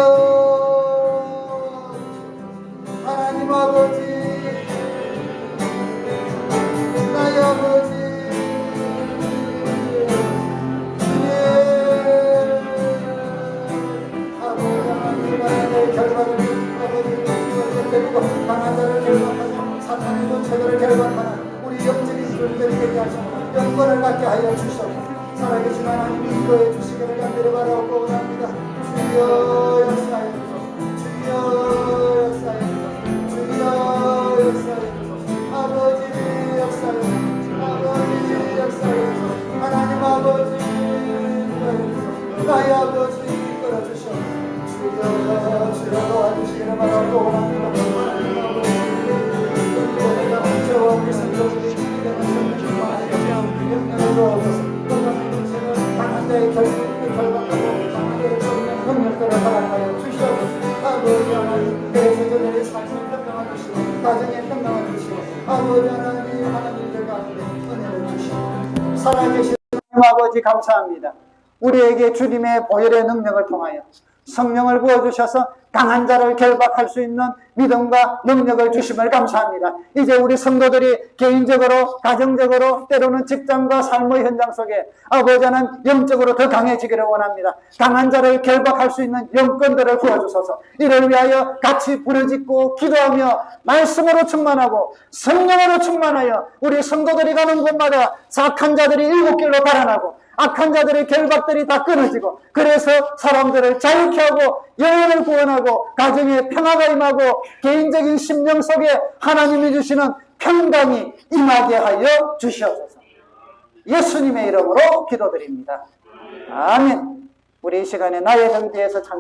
A: 하나님 아버지 나의 아버지 아버지 하나님 나의 결박을 데리고 강한 자를 결박하고 사탄의 본체들을 결박하는 우리 영적인 분들이 되게 하시고 영권을 갖게 하여 주시옵소서. 살아계신 하나님 인도해 주시기를 간절히 바라옵고 원합니다. 주여 역사해 주소서. 주여 역사해 주소서. 주여 역사해 주소서. 아버지 역사해 주소서. 아버지 역사해 주소서. 하나님 아버지 인도해 주소서. 나의 아버지 이끌어 주시옵소서. 주여 주여 도와주시기를 바라옵고 원합니다. 하나님 아버지 우리가 먼저 우리 성도들이 기대는 성령 많이 영향을 주옵소서. 강한 자의 결박하고 강한 자의 능력들을 허락하여 주시옵소서. 아버지 하나님 대세전의 삶을 평강을 주시고 가정의 평강을 주시고 아버지 하나님들 가운데 은혜를 주시고 살아계신 하나님 아버지 감사합니다. 우리에게 주님의 보혈의 능력을 통하여 성령을 부어주셔서 강한 자를 결박할 수 있는 믿음과 능력을 주심을 감사합니다. 이제 우리 성도들이 개인적으로, 가정적으로, 때로는 직장과 삶의 현장 속에 아버지는 영적으로 더 강해지기를 원합니다. 강한 자를 결박할 수 있는 영권들을 부어주소서. 이를 위하여 같이 부르짖고 기도하며 말씀으로 충만하고 성령으로 충만하여 우리 성도들이 가는 곳마다 악한 자들이 일곱 길로 달아나고 악한 자들의 결박들이 다 끊어지고, 그래서 사람들을 자유케 하고 영혼을 구원하고 가정에 평화가 임하고 개인적인 심령 속에 하나님이 주시는 평강이 임하게 하여 주시옵소서. 예수님의 이름으로 기도드립니다. 아멘. 우리 이 시간에 나의 등 뒤에서